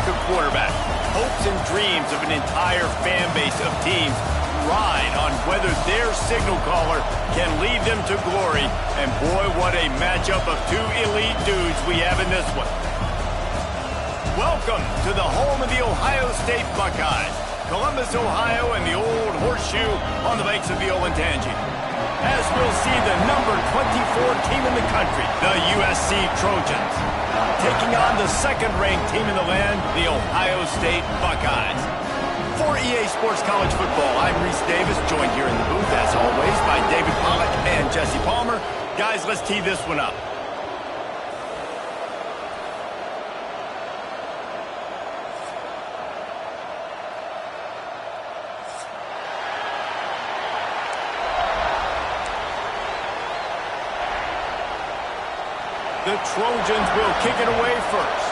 like a quarterback. Hopes and dreams of an entire fan base of teams ride on whether their signal caller can lead them to glory. And boy, what a matchup of two elite dudes we have in this one. Welcome to the home of the Ohio State Buckeyes, Columbus, Ohio, and the old horseshoe on the banks of the Ncaa. As we'll see the number 24 team in the country, the USC Trojans, taking on the second-ranked team in the land, the Ohio State Buckeyes. For EA Sports College Football, I'm Reese Davis, joined here in the booth, as always, by David Pollack and Jesse Palmer. Guys, let's tee this one up. The Trojans will kick it away first.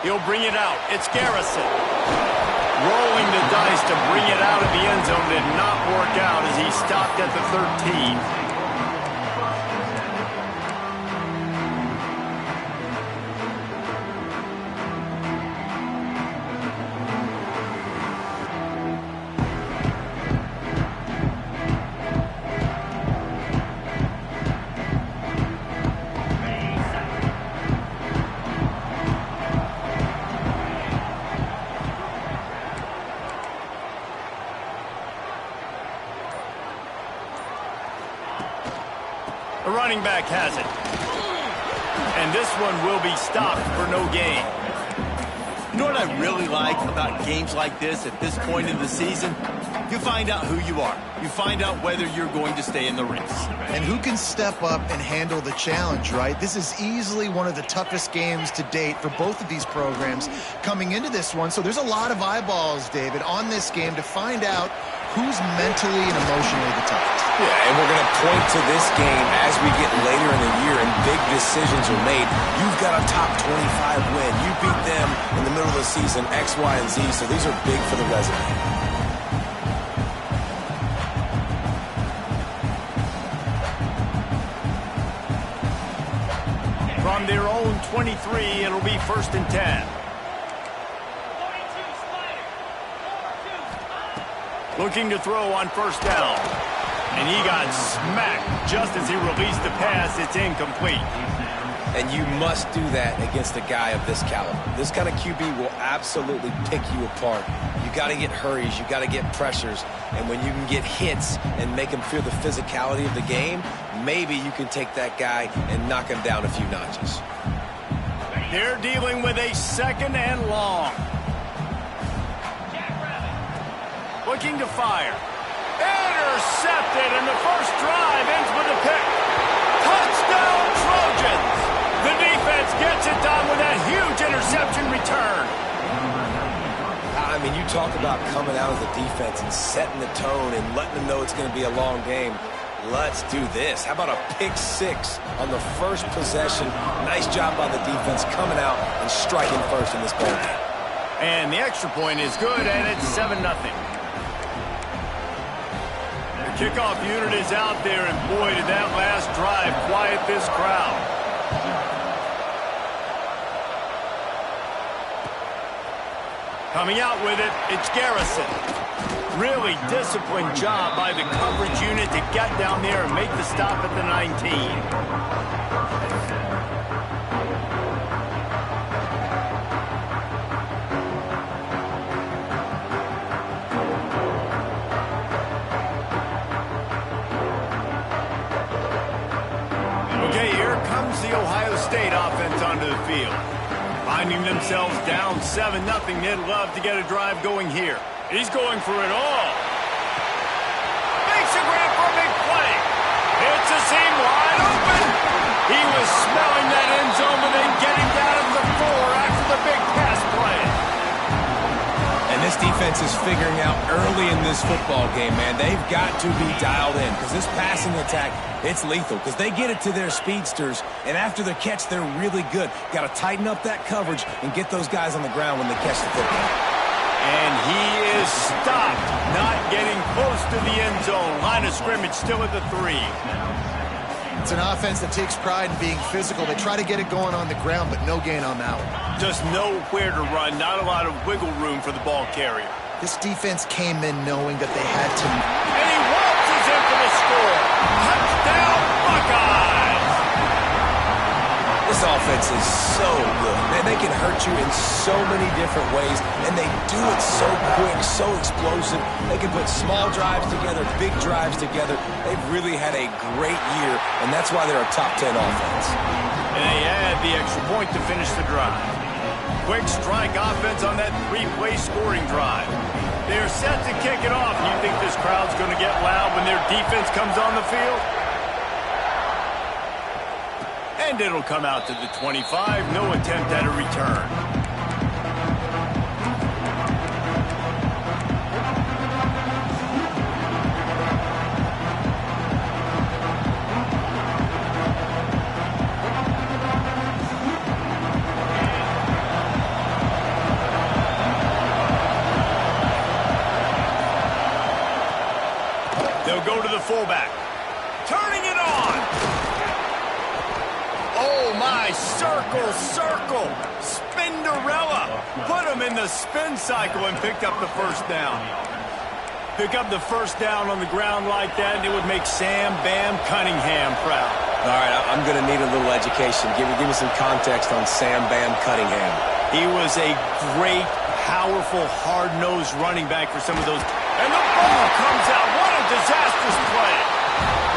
He'll bring it out. It's Garrison. Rolling the dice to bring it out of the end zone did not work out as he stopped at the 13. The running back has it. And this one will be stopped for no gain. You know what I really like about games like this at this point in the season? You find out who you are. You find out whether you're going to stay in the race. And who can step up and handle the challenge, right? This is easily one of the toughest games to date for both of these programs coming into this one. So there's a lot of eyeballs, David, on this game to find out who's mentally and emotionally the toughest. Yeah, and we're going to point to this game as we get later in the year and big decisions are made. You've got a top 25 win. You beat them in the middle of the season, X, Y, and Z, so these are big for the resume. From their own 23, it'll be 1st and 10. Looking to throw on 1st down. And he got smacked just as he released the pass. It's incomplete. And you must do that against a guy of this caliber. This kind of QB will absolutely pick you apart. You got to get hurries. You got to get pressures. And when you can get hits and make him feel the physicality of the game, maybe you can take that guy and knock him down a few notches. They're dealing with a 2nd and long. Looking to fire. Intercepted, and the first drive ends with a pick. Touchdown, Trojans! The defense gets it done with that huge interception return. I mean, you talk about coming out as a defense and setting the tone and letting them know it's going to be a long game. Let's do this. How about a pick 6 on the first possession? Nice job by the defense coming out and striking first in this ball game. And the extra point is good, and it's 7-0. Kickoff unit is out there, and boy, did that last drive quiet this crowd. Coming out with it, it's Garrison. Really disciplined job by the coverage unit to get down there and make the stop at the 19. The Ohio State offense onto the field. Finding themselves down 7-0, they'd love to get a drive going here. He's going for it all. Makes a grab for a big play. Hits a seam wide open. He was smelling that end zone, but then getting down at the 4 after the big pass play. And this defense is figuring out early in this football game, man. They've got to be dialed in because this passing attack, it's lethal because they get it to their speedsters, and after the catch, they're really good. Got to tighten up that coverage and get those guys on the ground when they catch the football. And he is stopped, not getting close to to the end zone. Line of scrimmage still at the 3. It's an offense that takes pride in being physical. They try to get it going on the ground, but no gain on that one. Just nowhere to run. Not a lot of wiggle room for the ball carrier. This defense came in knowing that they had to. And he waltzes in for the score. Touchdown, Buckeyes! This offense is so good. Man, they can hurt you in so many different ways, and they do it so quick, so explosive. They can put small drives together, big drives together. They've really had a great year, and that's why they're a top 10 offense. And they add the extra point to finish the drive. Quick strike offense on that 3-play scoring drive. They're set to kick it off. You think this crowd's going to get loud when their defense comes on the field? And it'll come out to the 25. No attempt at a return. They'll go to the fullback. Turning it on. Oh, my, circle, Spinderella. Put him in the spin cycle and picked up the first down. Pick up the first down on the ground like that, and it would make Sam Bam Cunningham proud. All right, I'm going to need a little education. Give me some context on Sam Bam Cunningham. He was a great, powerful, hard-nosed running back for some of those. And the ball comes out. What a disastrous play.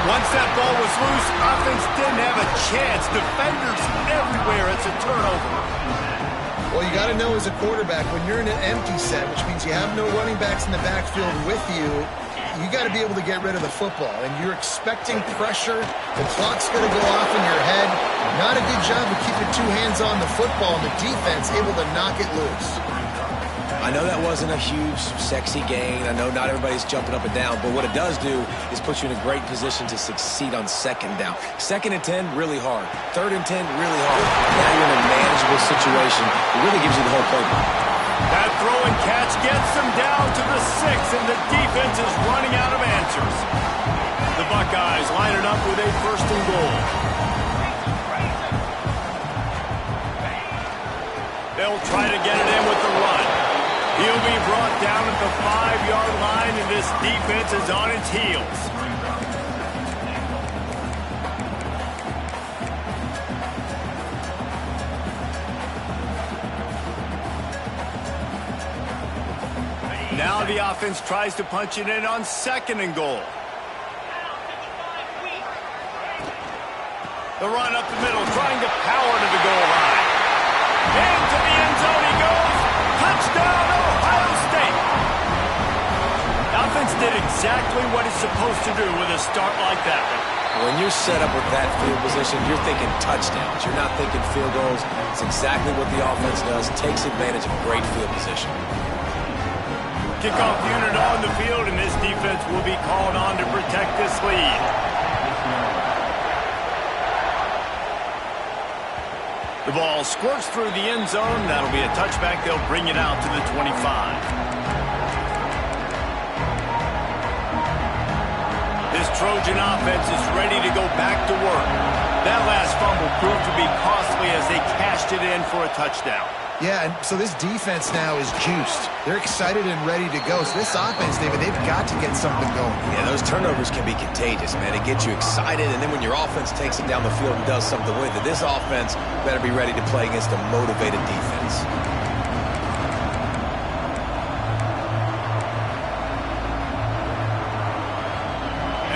Once that ball was loose, offense didn't have a chance. Defenders everywhere. It's a turnover. Well, you got to know as a quarterback, when you're in an empty set, which means you have no running backs in the backfield with you, you got to be able to get rid of the football. And you're expecting pressure. The clock's going to go off in your head. Not a good job of keeping two hands on the football, and the defense able to knock it loose. I know that wasn't a huge, sexy gain. I know not everybody's jumping up and down, but what it does do is put you in a great position to succeed on second down. 2nd and 10, really hard. 3rd and 10, really hard. Now you're in a manageable situation. It really gives you the whole playbook. That throw and catch gets them down to the 6, and the defense is running out of answers. The Buckeyes line it up with a 1st and goal. They'll try to get it in with the run. He'll be brought down at the 5-yard line, and this defense is on its heels. Now the offense tries to punch it in on 2nd and goal. The run up the middle, trying to power to the goal line. Into the end zone he goes. Touchdown, Ohio State. Offense did exactly what it's supposed to do with a start like that one. When you're set up with that field position, you're thinking touchdowns. You're not thinking field goals. It's exactly what the offense does. Takes advantage of great field position. Kickoff unit on the field, and this defense will be called on to protect this lead. The ball squirts through the end zone. That'll be a touchback. They'll bring it out to the 25. This Trojan offense is ready to go back to work. That last fumble proved to be costly as they cashed it in for a touchdown. Yeah, and so this defense now is juiced. They're excited and ready to go. So this offense, David, they've got to get something going. Yeah, those turnovers can be contagious, man. It gets you excited, and then when your offense takes it down the field and does something with it, this offense better be ready to play against a motivated defense.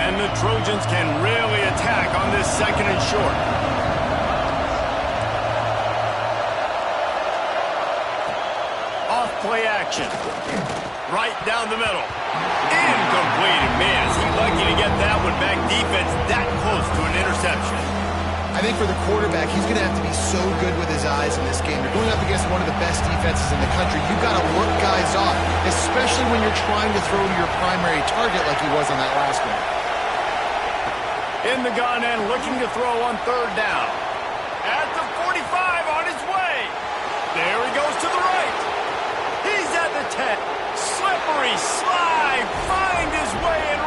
And the Trojans can really attack on this 2nd and short. Play action. Right down the middle. Incomplete. Man, is he lucky to get that one back. Defense that close to an interception. I think for the quarterback, he's going to have to be so good with his eyes in this game. You're going up against one of the best defenses in the country. You've got to look guys off, especially when you're trying to throw to your primary target like he was on that last one. In the gun and looking to throw on 3rd down. At the 45 on his way. There he goes to the right. He's at the 10. Slippery slide. Find his way in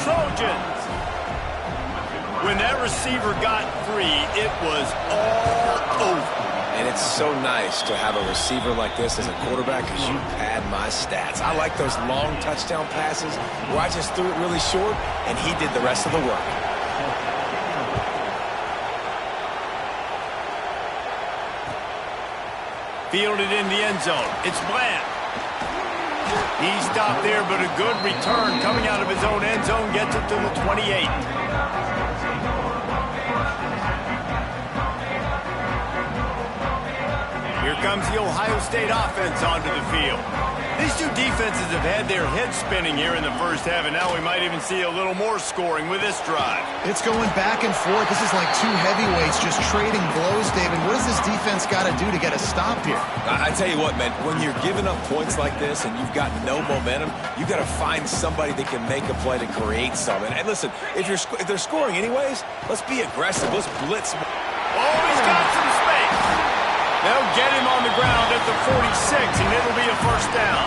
Trojans. When that receiver got free, it was all over. And it's so nice to have a receiver like this as a quarterback because you pad my stats. I like those long touchdown passes where I just threw it really short and he did the rest of the work. Fielded in the end zone. It's Bland. He stopped there, but a good return coming out of his own end zone gets it to the 28. Here comes the Ohio State offense onto the field. These two defenses have had their heads spinning here in the first half, and now we might even see a little more scoring with this drive. It's going back and forth. This is like two heavyweights just trading blows, David. What does this defense got to do to get a stop here? I tell you what, man, when you're giving up points like this and you've got no momentum, you got to find somebody that can make a play to create something. And listen, if they're scoring anyways, let's be aggressive. Let's blitz. Oh, he's got some space. They'll get him on the ground at the 46, and it'll be a first down.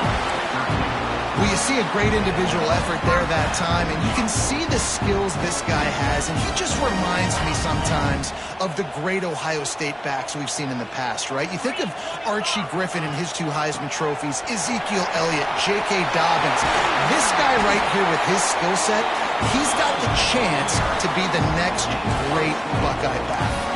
Well, you see a great individual effort there that time, and you can see the skills this guy has, and he just reminds me sometimes of the great Ohio State backs we've seen in the past, right? You think of Archie Griffin and his 2 Heisman trophies, Ezekiel Elliott, J.K. Dobbins. This guy right here with his skill set, he's got the chance to be the next great Buckeye back.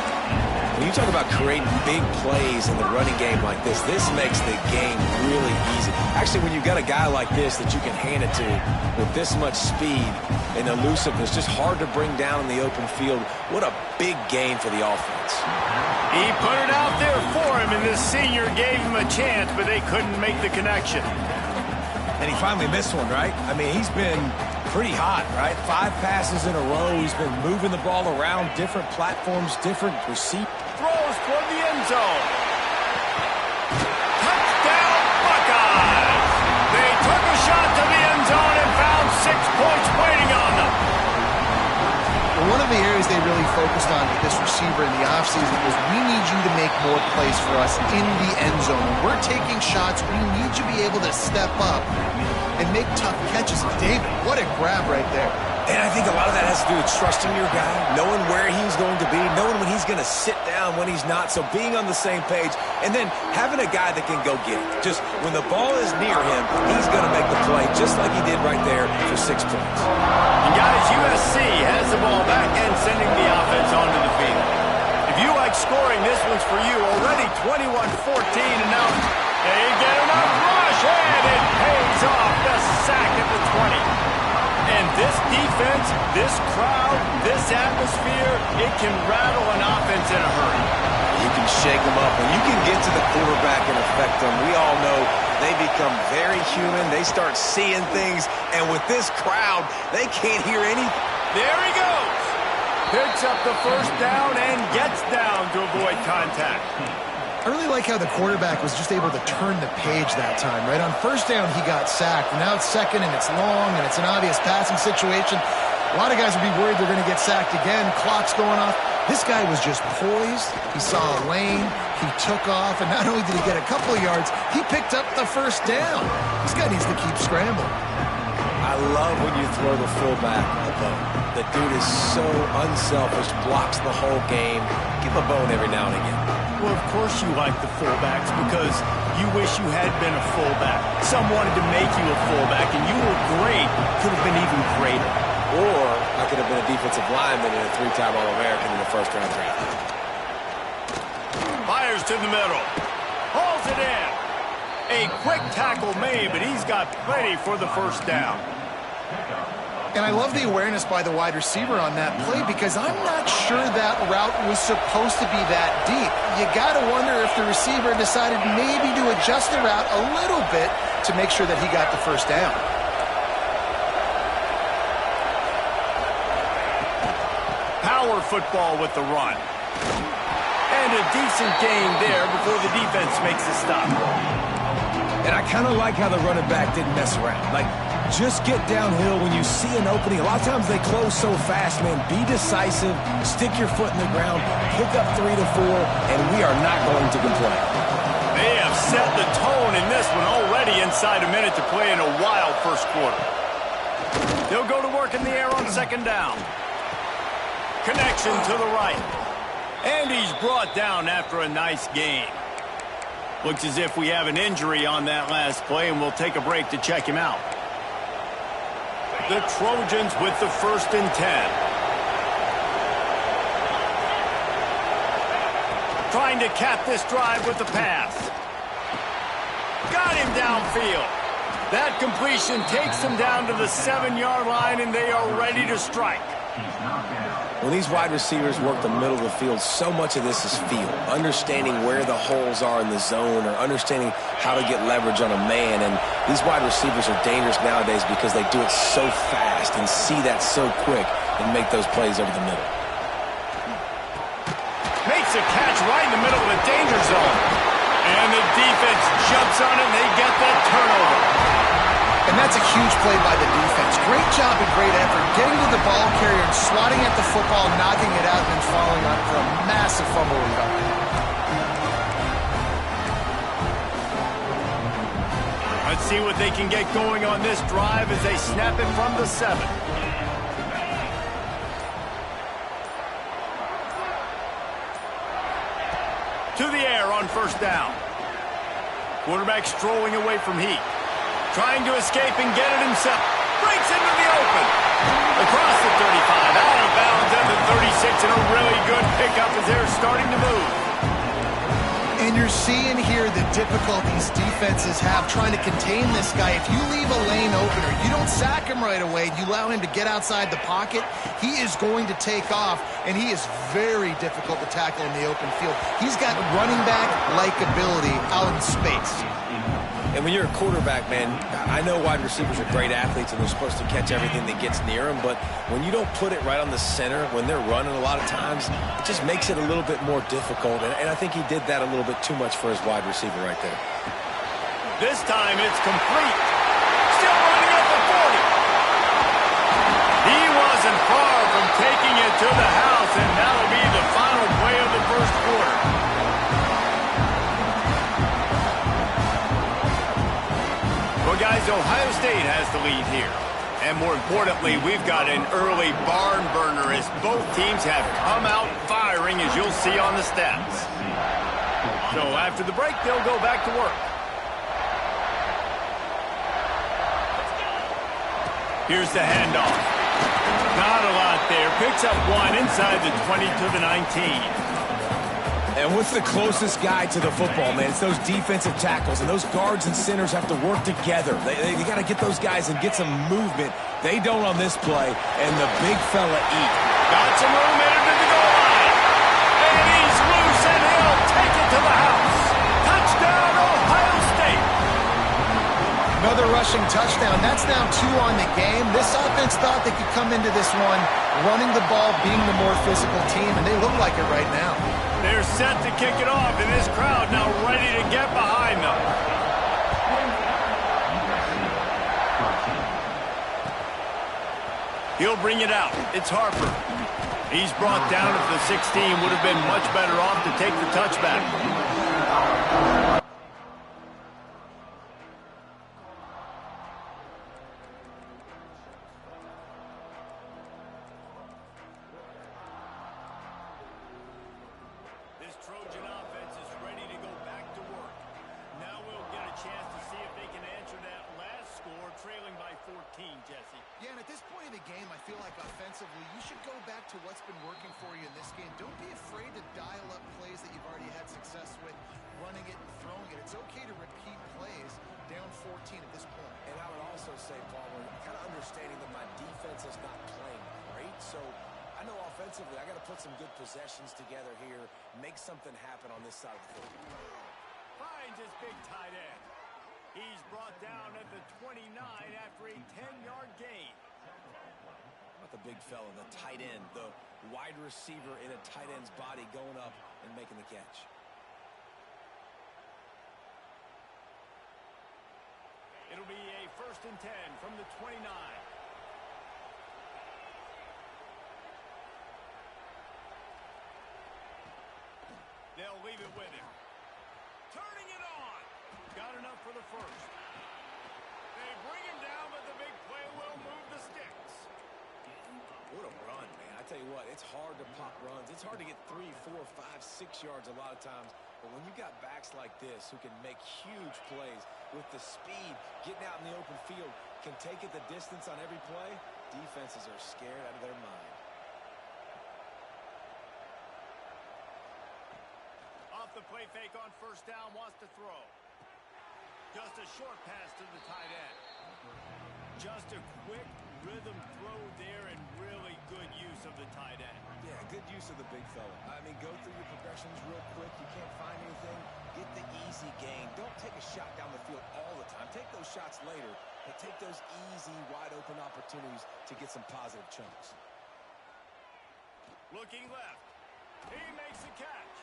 When you talk about creating big plays in the running game like this makes the game really easy. Actually, when you've got a guy like this that you can hand it to with this much speed and elusiveness, just hard to bring down in the open field, what a big gain for the offense. He put it out there for him, and this senior gave him a chance, but they couldn't make the connection. And he finally missed one, right? I mean, he's been pretty hot, right? 5 passes in a row. He's been moving the ball around, different platforms, different receivers. Throws toward the end zone. Touchdown, Buckeyes! They took a shot to the end zone and found 6 points waiting on them. Well, one of the areas they really focused on with this receiver in the offseason was we need you to make more plays for us in the end zone. When we're taking shots, we need you to be able to step up and make tough catches. David, what a grab right there. And I think a lot of that has to do with trusting your guy, knowing where he's going to be, knowing when he's going to sit down, when he's not. So being on the same page, and then having a guy that can go get it. Just when the ball is near him, he's going to make the play just like he did right there for 6 points. And guys, USC has the ball back and sending the offense onto the field. If you like scoring, this one's for you. Already 21-14, and now they get enough rush, and it pays off. The sack at the 20. And this defense, this crowd, this atmosphere, it can rattle an offense in a hurry. You can shake them up. When you can get to the quarterback and affect them, we all know they become very human. They start seeing things. And with this crowd, they can't hear anything. There he goes. Picks up the first down and gets down to avoid contact. I really like how the quarterback was just able to turn the page that time, right? On first down, he got sacked. And now it's second, and it's long, and it's an obvious passing situation. A lot of guys would be worried they're going to get sacked again. Clock's going off. This guy was just poised. He saw a lane. He took off. And not only did he get a couple of yards, he picked up the first down. This guy needs to keep scrambling. I love when you throw the fullback a bone. The dude is so unselfish, blocks the whole game. Give him a bone every now and again. Well, of course you like the fullbacks because you wish you had been a fullback. Some wanted to make you a fullback, and you were great. Could have been even greater. Or I could have been a defensive lineman and a 3-time All-American in the first-round draft. Fires to the middle. Hauls it in. A quick tackle made, but he's got plenty for the first down. And I love the awareness by the wide receiver on that play because I'm not sure that route was supposed to be that deep. You got to wonder if the receiver decided maybe to adjust the route a little bit to make sure that he got the first down. Power football with the run. And a decent gain there before the defense makes a stop. And I kind of like how the running back didn't mess around. Like, just get downhill when you see an opening. A lot of times they close so fast, man. Be decisive, stick your foot in the ground, pick up 3 to 4, and we are not going to complain. They have set the tone in this one already inside a minute to play in a wild first quarter. They'll go to work in the air on second down. Connection to the right. And he's brought down after a nice gain. Looks as if we have an injury on that last play, and we'll take a break to check him out. The Trojans with the 1st and 10. Trying to cap this drive with the pass. Got him downfield. That completion takes them down to the 7-yard line, and they are ready to strike. When these wide receivers work the middle of the field, so much of this is feel. Understanding where the holes are in the zone or understanding how to get leverage on a man. And these wide receivers are dangerous nowadays because they do it so fast and see that so quick and make those plays over the middle. Makes a catch right in the middle of the danger zone. And the defense jumps on it, and they get that turnover. And that's a huge play by the defense. Great job and great effort getting to the ball carrier and swatting at the football, knocking it out, and then following on for a massive fumble recovery. Let's see what they can get going on this drive as they snap it from the 7. To the air on 1st down. Quarterback strolling away from heat. Trying to escape and get it himself. Breaks into the open. Across the 35, out of bounds at the 36, and a really good pickup as they're starting to move. And you're seeing here the difficulties defenses have trying to contain this guy. If you leave a lane open or you don't sack him right away, you allow him to get outside the pocket, he is going to take off, and he is very difficult to tackle in the open field. He's got running back-like ability out in space. And when you're a quarterback, man, I know wide receivers are great athletes and they're supposed to catch everything that gets near them, but when you don't put it right on the center, when they're running a lot of times, it just makes it a little bit more difficult. And I think he did that a little bit too much for his wide receiver right there. This time it's complete. Still running at the 40. He wasn't far from taking it to the house, and that'll be the final play of the 1st quarter. Well, guys, Ohio State has the lead here. And more importantly, we've got an early barn burner as both teams have come out firing, as you'll see on the stats. So after the break, they'll go back to work. Here's the handoff. Not a lot there. Picks up 1 inside the 20 to the 19. And what's the closest guy to the football, man? It's those defensive tackles, and those guards and centers have to work together. They got to get those guys and get some movement. They don't on this play, and the big fella eat. Got some room in it to the goal line. And he's loose, and he'll take it to the house. Touchdown, Ohio State. Another rushing touchdown. That's now 2 on the game. This offense thought they could come into this one running the ball, being the more physical team, and they look like it right now. They're set to kick it off, and this crowd now ready to get behind them. He'll bring it out. It's Harper. He's brought down at the 16. Would have been much better off to take the touchback. This Trojan offense is ready to go back to work. Now we'll get a chance to see if they can answer that last score, trailing by 14, Jesse. Yeah, and at this point in the game, I feel like offensively, you should go back to what's been working for you in this game. Don't be afraid to dial up plays that you've already had success with, running it and throwing it. It's okay to repeat plays down 14 at this point. And I would also say, Paul, kind of understanding that my defense is not playing great, so I know offensively I got to put some good possessions together here, make something happen on this side of the field. Finds his big tight end. He's brought down at the 29 after a 10-yard gain. How about the big fella, the tight end, the wide receiver in a tight end's body going up and making the catch. It'll be a 1st and 10 from the 29. They'll leave it with him. Turning it on. Got enough for the 1st. They bring him down, but the big play will move the tell you what, it's hard to pop runs. It's hard to get 3, 4, 5, 6 yards a lot of times. But when you got backs like this who can make huge plays with the speed, getting out in the open field, can take it the distance on every play, defenses are scared out of their mind. Off the play fake on first down, wants to throw. Just a short pass to the tight end. Just a quick rhythm throw there and really good use of the tight end. Yeah, good use of the big fella. I mean, go through your progressions real quick. You can't find anything. Get the easy gain. Don't take a shot down the field all the time. Take those shots later, but take those easy, wide-open opportunities to get some positive chunks. Looking left. He makes the catch.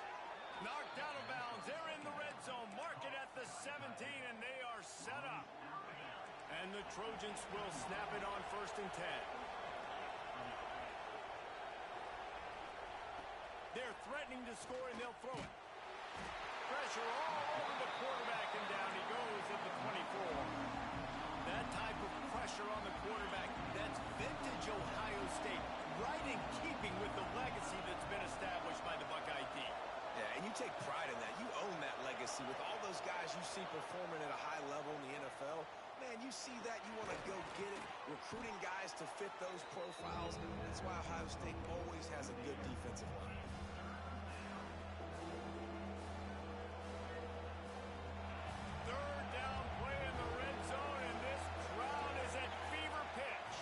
Knocked out of bounds. They're in the red zone. Mark it at the 17, and they are set up. And the Trojans will snap it on 1st and 10. They're threatening to score, and they'll throw it. Pressure all over the quarterback, and down he goes at the 24. That type of pressure on the quarterback, that's vintage Ohio State, right in keeping with the legacy that's been established by the Buckeye D. Yeah, and you take pride in that. You own that legacy with all those guys you see performing at a high level in the NFL. Man, you see that, you want to go get it, recruiting guys to fit those profiles. That's why Ohio State always has a good defensive line. Third down play in the red zone, and this crowd is at fever pitch.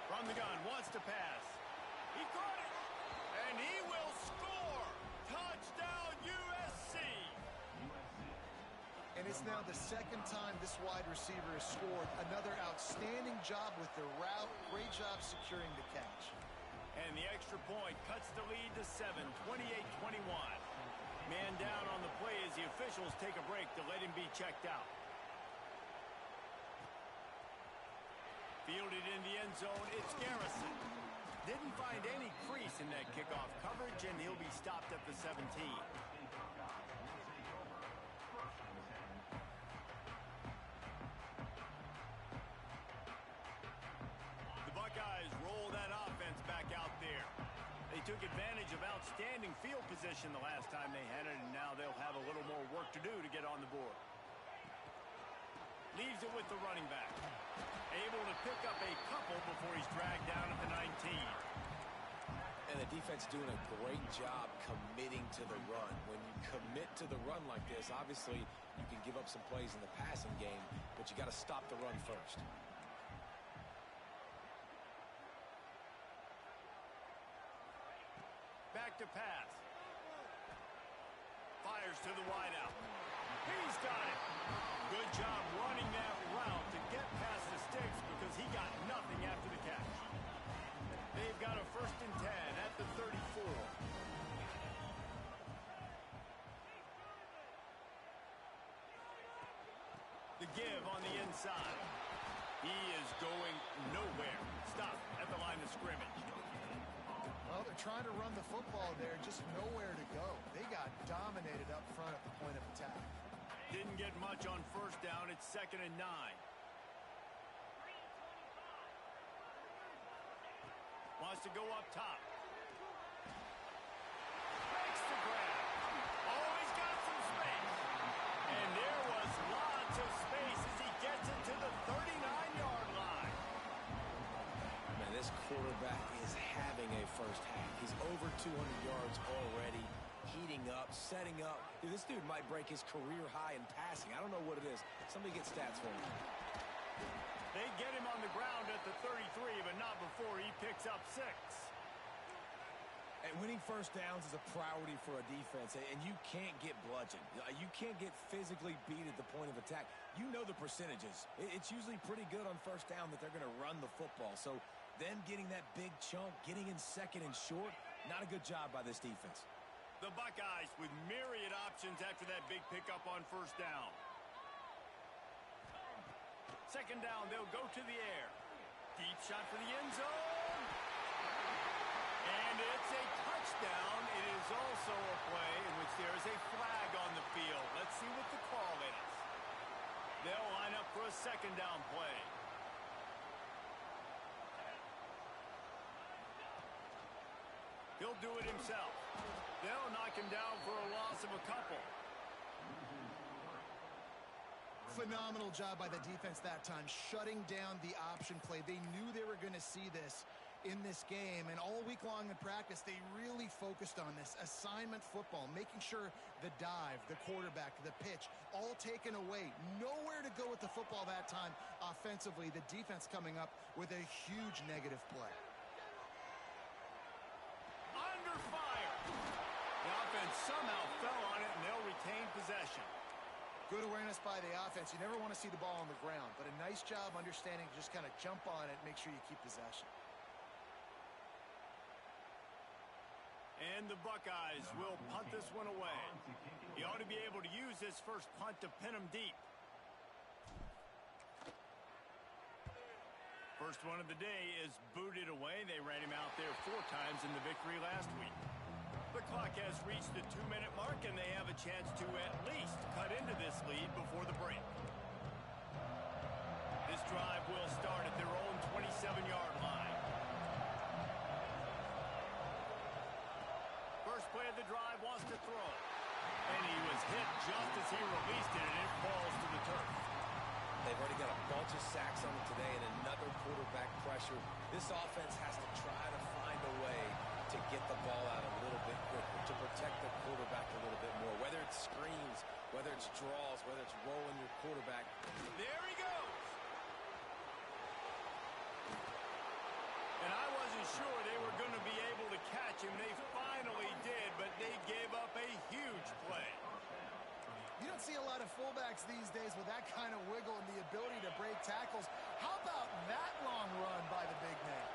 From the gun, wants to pass. He caught it, and he will score. Touchdown, USC. And it's now the second time this wide receiver has scored. Another outstanding job with the route. Great job securing the catch. And the extra point cuts the lead to 7, 28-21. Man down on the play as the officials take a break to let him be checked out. Fielded in the end zone, it's Garrison. Didn't find any crease in that kickoff coverage, and he'll be stopped at the 17. The Buckeyes roll that offense back out there. They took advantage of outstanding field position the last time they had it, and now they'll have a little more work to do to get on the board. Leaves it with the running back. Able to pick up a couple before he's dragged down at the 19. And the defense doing a great job committing to the run. When you commit to the run like this, obviously you can give up some plays in the passing game, but you got to stop the run first. Back to pass. Fires to the wideout. He's got it. Good job running that route to get past the sticks because he got nothing after the catch. They've got a 1st and 10 at the 34. The give on the inside. He is going nowhere. Stop at the line of scrimmage. Well, they're trying to run the football there, just nowhere to go. They got dominated up front at the point of attack. Didn't get much on 1st down. It's 2nd and 9. Wants to go up top. Makes the grab. Oh, he's got some space. And there was lots of space as he gets it to the 39-yard line. Man, this quarterback is having a first half. He's over 200 yards already, heating up, setting up. Dude, this dude might break his career high in passing. I don't know what it is. Somebody get stats for me. They get him on the ground at the 33, but not before he picks up 6. And winning first downs is a priority for a defense, and you can't get bludgeoned. You can't get physically beat at the point of attack. You know the percentages. It's usually pretty good on 1st down that they're going to run the football. So them getting that big chunk, getting in 2nd and short, not a good job by this defense. The Buckeyes with myriad options after that big pickup on 1st down. 2nd down, they'll go to the air. Deep shot for the end zone. And it's a touchdown. It is also a play in which there is a flag on the field. Let's see what the call is. They'll line up for a 2nd down play. He'll do it himself. They'll knock him down for a loss of a couple. Phenomenal job by the defense that time, shutting down the option play. They knew they were going to see this in this game, and all week long in practice, they really focused on this assignment football, making sure the dive, the quarterback, the pitch, all taken away. Nowhere to go with the football that time offensively. The defense coming up with a huge negative play. Under fire. The offense somehow fell on it, and they'll retain possession. Good awareness by the offense. You never want to see the ball on the ground, but a nice job understanding to just kind of jump on it and make sure you keep possession. And the Buckeyes will punt this one away. He ought to be able to use this first punt to pin him deep. First one of the day is booted away. They ran him out there 4 times in the victory last week. The clock has reached the 2-minute mark, and they have a chance to at least cut into this lead before the break. This drive will start at their own 27-yard line. First play of the drive wants to throw. And he was hit just as he released it, and it falls to the turf. They've already got a bunch of sacks on it today and another quarterback pressure. This offense has to try to find a way to get the ball out a little bit quicker, to protect the quarterback a little bit more, whether it's screens, whether it's draws, whether it's rolling your quarterback. There he goes. And I wasn't sure they were going to be able to catch him. They finally did, but they gave up a huge play. You don't see a lot of fullbacks these days with that kind of wiggle and the ability to break tackles. How about that long run by the big man?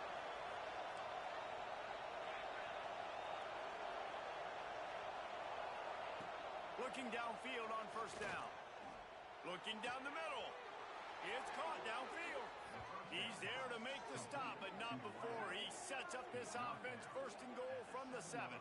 Looking downfield on first down. Looking down the middle. It's caught downfield. He's there to make the stop, but not before he sets up this offense first and goal from the 7.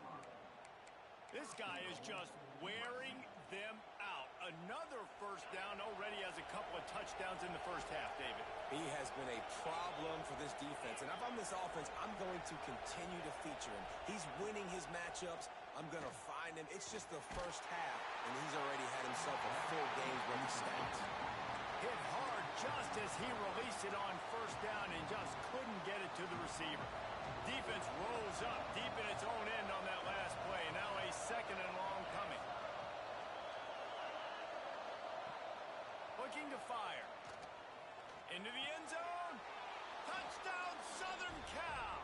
This guy is just wearing them out. Another first down, already has a couple of touchdowns in the first half, David. He has been a problem for this defense. And if I'm this offense, I'm going to continue to feature him. He's winning his matchups. I'm going to find him. It's just the first half, and he's already had himself a full game's worth of stats. Hit hard just as he released it on first down and just couldn't get it to the receiver. Defense rolls up deep in its own end on that last play. Now a second and long coming. Looking to fire. Into the end zone. Touchdown, Southern Cal.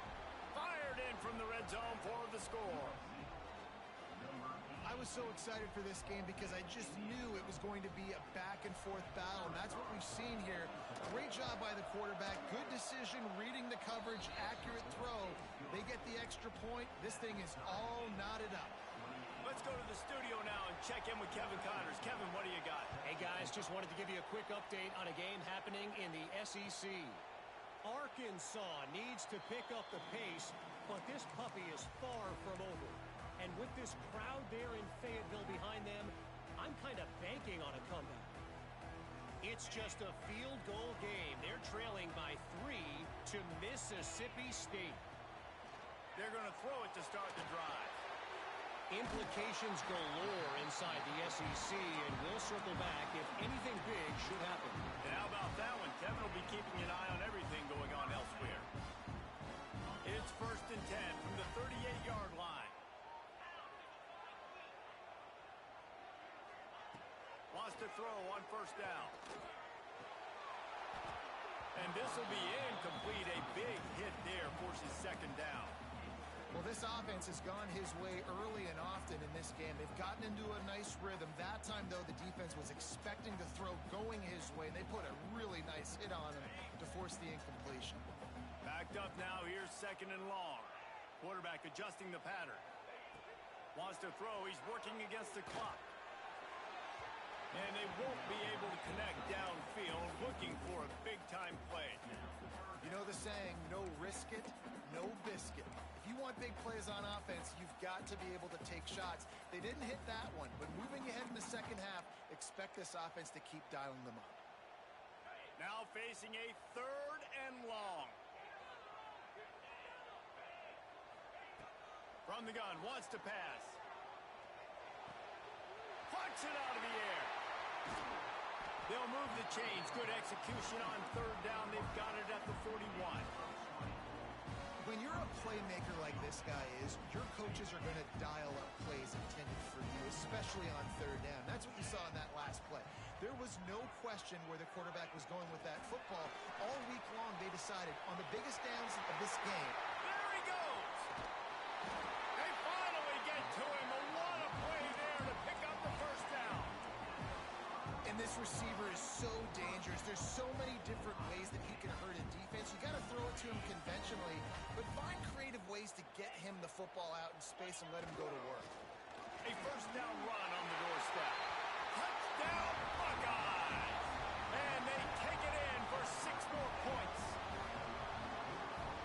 Fired in from the red zone for the score. I was so excited for this game because I just knew it was going to be a back-and-forth battle, and that's what we've seen here. Great job by the quarterback. Good decision, reading the coverage, accurate throw. They get the extra point. This thing is all knotted up. Let's go to the studio now and check in with Kevin Connors. Kevin, what do you got? Hey, guys, just wanted to give you a quick update on a game happening in the SEC. Arkansas needs to pick up the pace, but this puppy is far from over. And with this crowd there in Fayetteville behind them, I'm kind of banking on a comeback. It's just a field goal game. They're trailing by 3 to Mississippi State. They're going to throw it to start the drive. Implications galore inside the SEC, and we'll circle back if anything big should happen. And how about that one? Kevin will be keeping an eye on everything going on elsewhere. It's first and 10 from the 38-yard line. Wants to throw on first down. And this will be incomplete. A big hit there forces second down. Well, this offense has gone his way early and often in this game. They've gotten into a nice rhythm. That time, though, the defense was expecting the throw going his way. They put a really nice hit on him to force the incompletion. Backed up now. Here's second and long. Quarterback adjusting the pattern. Wants to throw. He's working against the clock. And they won't be able to connect downfield, looking for a big-time play. You know the saying, no risk it, no biscuit. If you want big plays on offense, you've got to be able to take shots. They didn't hit that one, but moving ahead in the second half, expect this offense to keep dialing them up. Now facing a third and long. From the gun, wants to pass. Plucks it out of the air. They'll move the chains. Good execution on third down. They've got it at the 41. When you're a playmaker like this guy is, your coaches are going to dial up plays intended for you, especially on third down. That's what you saw in that last play. There was no question where the quarterback was going with that football. All week long, they decided on the biggest downs of this game. There he goes. They finally get to him. What a play there to pick up the first down. And this receiver is so dangerous. There's so many different ways that he can hurt a defense. You got to throw it to him conventionally, but find creative ways to get him the football out in space and let him go to work. A first down run on the doorstep. Touchdown, Buckeyes! And they take it in for 6 more points.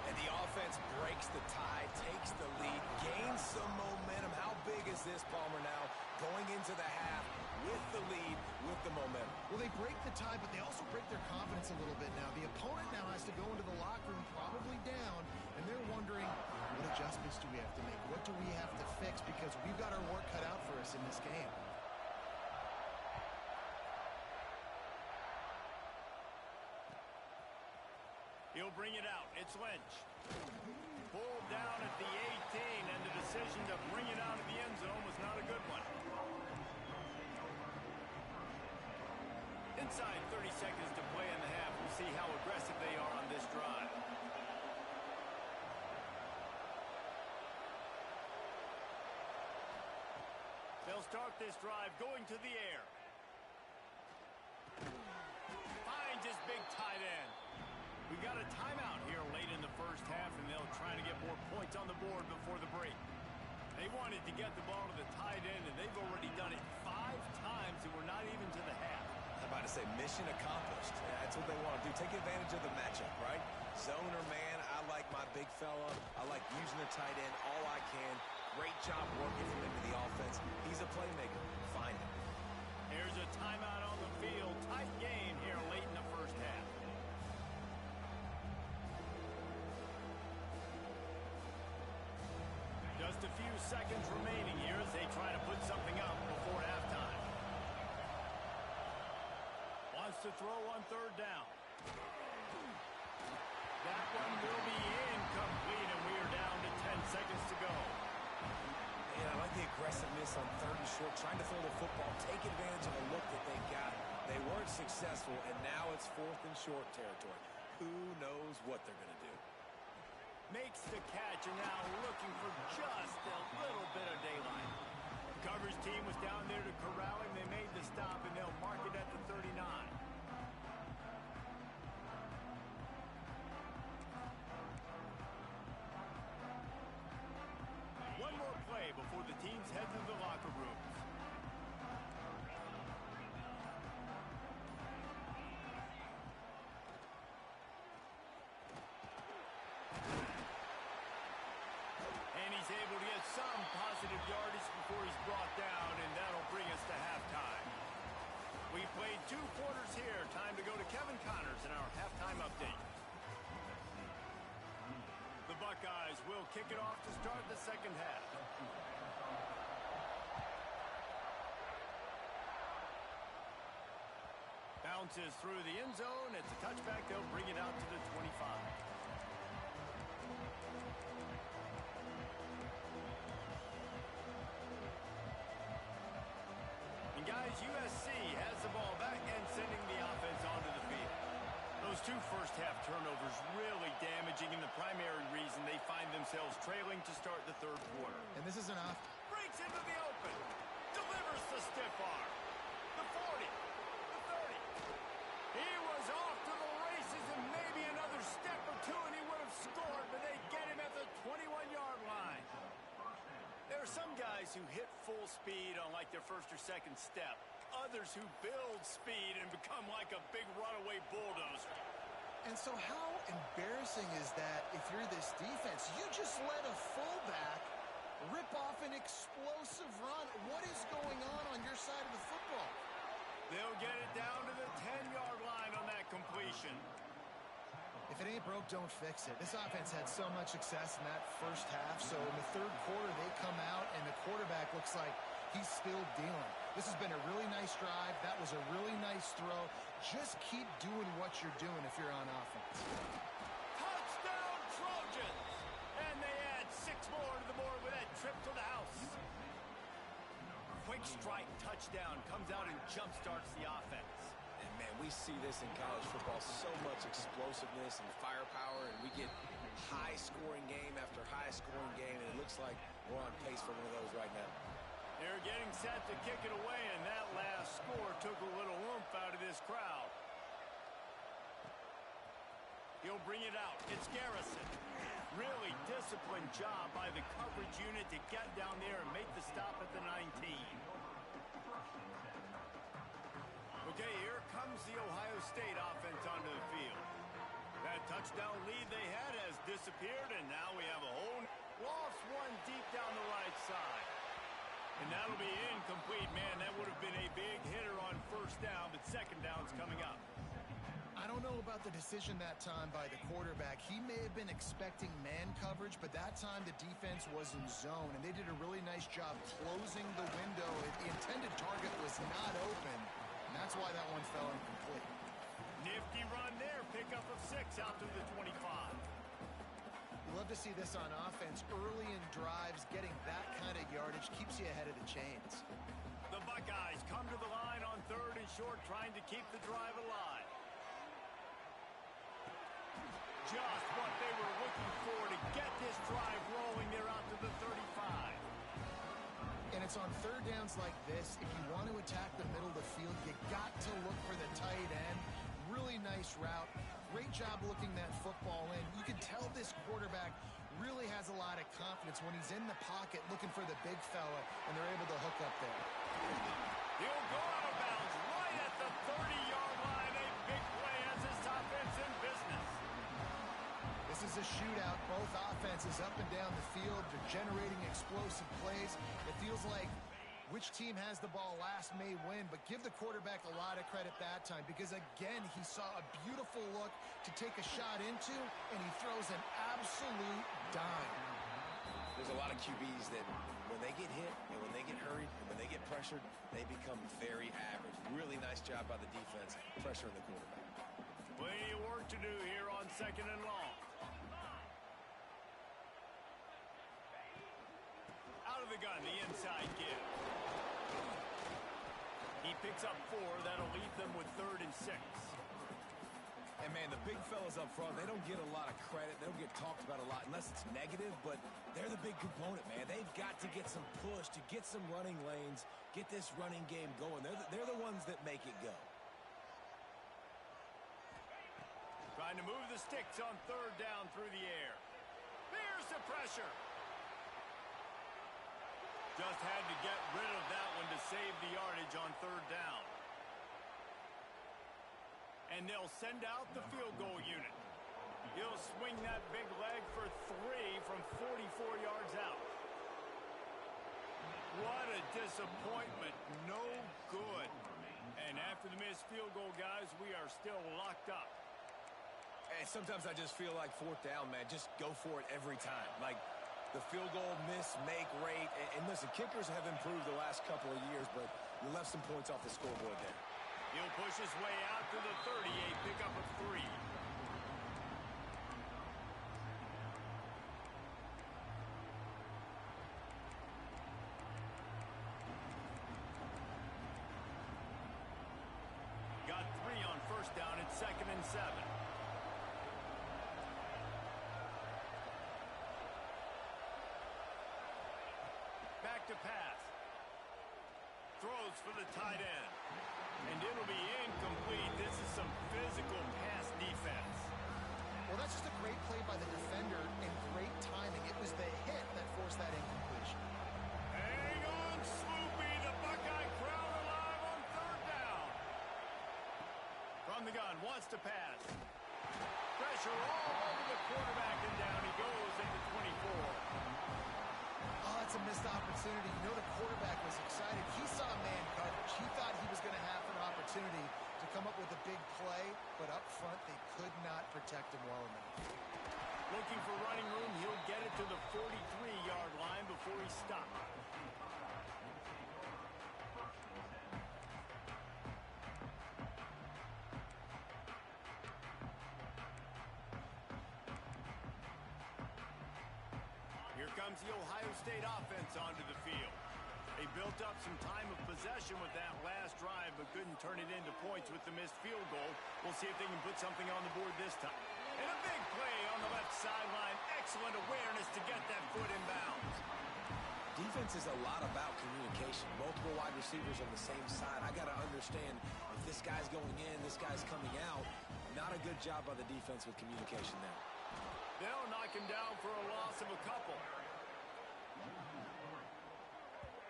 And the offense breaks the tie, takes the lead, gains some momentum. How big is this, Palmer, now? Going into the half with the lead, with the momentum. Well, they break the tie, but they also break their confidence a little bit now. The opponent now has to go into the locker room probably down, and they're wondering, what adjustments do we have to make? What do we have to fix? Because we've got our work cut out for us in this game. He'll bring it out. It's Lynch. Pulled down at the 18, and the decision to bring it out of the end zone was not a good one. Inside 30 seconds to play in the half. We'll see how aggressive they are on this drive. They'll start this drive going to the air. Finds his big tight end. We got a timeout here late in the first half, and they'll try to get more points on the board before the break. They wanted to get the ball to the tight end, and they've already done it 5 times, and we're not even to the half. I'm about to say mission accomplished. That's what they want to do. Take advantage of the matchup, right? Zone or man, I like my big fella. I like using the tight end all I can. Great job working him into the offense. He's a playmaker. Find him. Here's a timeout on the field. Tight game here late in the first half. Just a few seconds remaining here as they try to put something up before halftime. Wants to throw on third down. That one will be incomplete, and we are down to 10 seconds to go. Man, I like the aggressiveness on third and short, trying to throw the football, take advantage of a look that they got. They weren't successful, and now it's 4th and short territory. Who knows what they're going to do? Makes the catch, and now looking for just a little bit of daylight. Coverage team was down there to corral him. They made the stop, and they'll mark it at the 39. One more play before the teams head to the locker rooms. And he's able to get some positive yardage before he's brought down, and that'll bring us to halftime. We played 2 quarters here. Time to go to Kevin Connors in our halftime update. The Buckeyes will kick it off to start the second half. Bounces through the end zone. It's a touchback. They'll bring it out to the 25. Guys, USC has the ball back and sending the offense onto the field. Those 2 first-half turnovers really damaging, and the primary reason they find themselves trailing to start the third quarter. And this is enough. Breaks into the open. Delivers the stiff arm. The 40. The 30. He was off to the races, and maybe another step or 2, and he would have scored, but they get him at the 21-yard line. There are some guys who hit full speed on like their first or second step. Others who build speed and become like a big runaway bulldozer. And so how embarrassing is that if you're this defense? You just let a fullback rip off an explosive run. What is going on your side of the football? They'll get it down to the 10-yard line on that completion. If If it ain't broke, don't fix it. This offense had so much success in that first half, so in the third quarter, they come out, and the quarterback looks like he's still dealing. This has been a really nice drive. That was a really nice throw. Just keep doing what you're doing if you're on offense. Touchdown, Trojans! And they add 6 more to the board with that trip to the house. Quick strike touchdown comes out and jump-starts the offense. And, man, we see this in college football, so much explosiveness and firepower, and we get high-scoring game after high-scoring game, and it looks like we're on pace for one of those right now. They're getting set to kick it away, and that last score took a little oomph out of this crowd. He'll bring it out. It's Garrison. Really disciplined job by the coverage unit to get down there and make the stop at the 19. Okay, here comes the Ohio State offense onto the field. That touchdown lead they had has disappeared, and now we have a hole. Lost one deep down the right side. And that'll be incomplete. Man, that would have been a big hitter on first down, but second down's coming up. I don't know about the decision that time by the quarterback. He may have been expecting man coverage, but that time the defense was in zone, and they did a really nice job closing the window. The intended target was not open, and that's why that one fell incomplete. Nifty run there. Pickup of 6 out to the 25. You love to see this on offense. Early in drives, getting that kind of yardage keeps you ahead of the chains. The Buckeyes come to the line on 3rd and short, trying to keep the drive alive. Just what they were looking for to get this drive rolling. They're out to the 35. And it's on 3rd downs like this. If you want to attack the middle of the field, you got to look for the tight end. Really nice route. Great job looking that football in. You can tell this quarterback really has a lot of confidence when he's in the pocket looking for the big fella, and they're able to hook up there. He'll go out of bounds right at the 30-yard line. A big play as this offense in business. This is a shootout. Both offenses up and down the field. They're generating explosive plays. It feels like which team has the ball last may win, but give the quarterback a lot of credit that time because, again, he saw a beautiful look to take a shot into, and he throws an absolute dime. There's a lot of QBs that when they get hit and when they get hurried and when they get pressured, they become very average. Really nice job by the defense pressuring the quarterback. Plenty of work to do here on 2nd and long. Out of the gun, the inside give. He picks up 4. That'll leave them with 3rd and 6. And, man, the big fellas up front, they don't get a lot of credit. They don't get talked about a lot unless it's negative, but they're the big component, man. They've got to get some push, to get some running lanes, get this running game going. They're the ones that make it go. Trying to move the sticks on 3rd down through the air. There's the pressure. Just had to get rid of that one to save the yardage on 3rd down. And they'll send out the field goal unit. He'll swing that big leg for 3 from 44 yards out. What a disappointment. No good. And after the missed field goal, guys, we are still locked up. And sometimes I just feel like 4th down, man, just go for it every time. Like, the field goal miss-make rate. And listen, kickers have improved the last couple of years, but you left some points off the scoreboard there. He'll push his way out to the 30, a pickup of 3. Got 3 on 1st down at 2nd and 7. Back to pass. Throws for the tight end. And it'll be incomplete. This is some physical pass defense. Well, that's just a great play by the defender and great timing. It was the hit that forced that incompletion. Hang on, Sloopy. The Buckeye crowd alive on 3rd down. From the gun, wants to pass. Pressure all over the quarterback, and down he goes at the 24. Oh, it's a missed opportunity. You know the quarterback was excited. He saw man coverage. He thought he was going to have an opportunity to come up with a big play, but up front they could not protect him him well enough. Looking for running room, he'll get it to the 43-yard line before he stopped. Here comes the Ohio State offense onto the field. They built up some time of possession with that last drive, but couldn't turn it into points with the missed field goal. We'll see if they can put something on the board this time. And a big play on the left sideline. Excellent awareness to get that foot in bounds. Defense is a lot about communication. Multiple wide receivers on the same side. I got to understand if this guy's going in, this guy's coming out. Not a good job by the defense with communication there. They'll knock him down for a loss of a couple.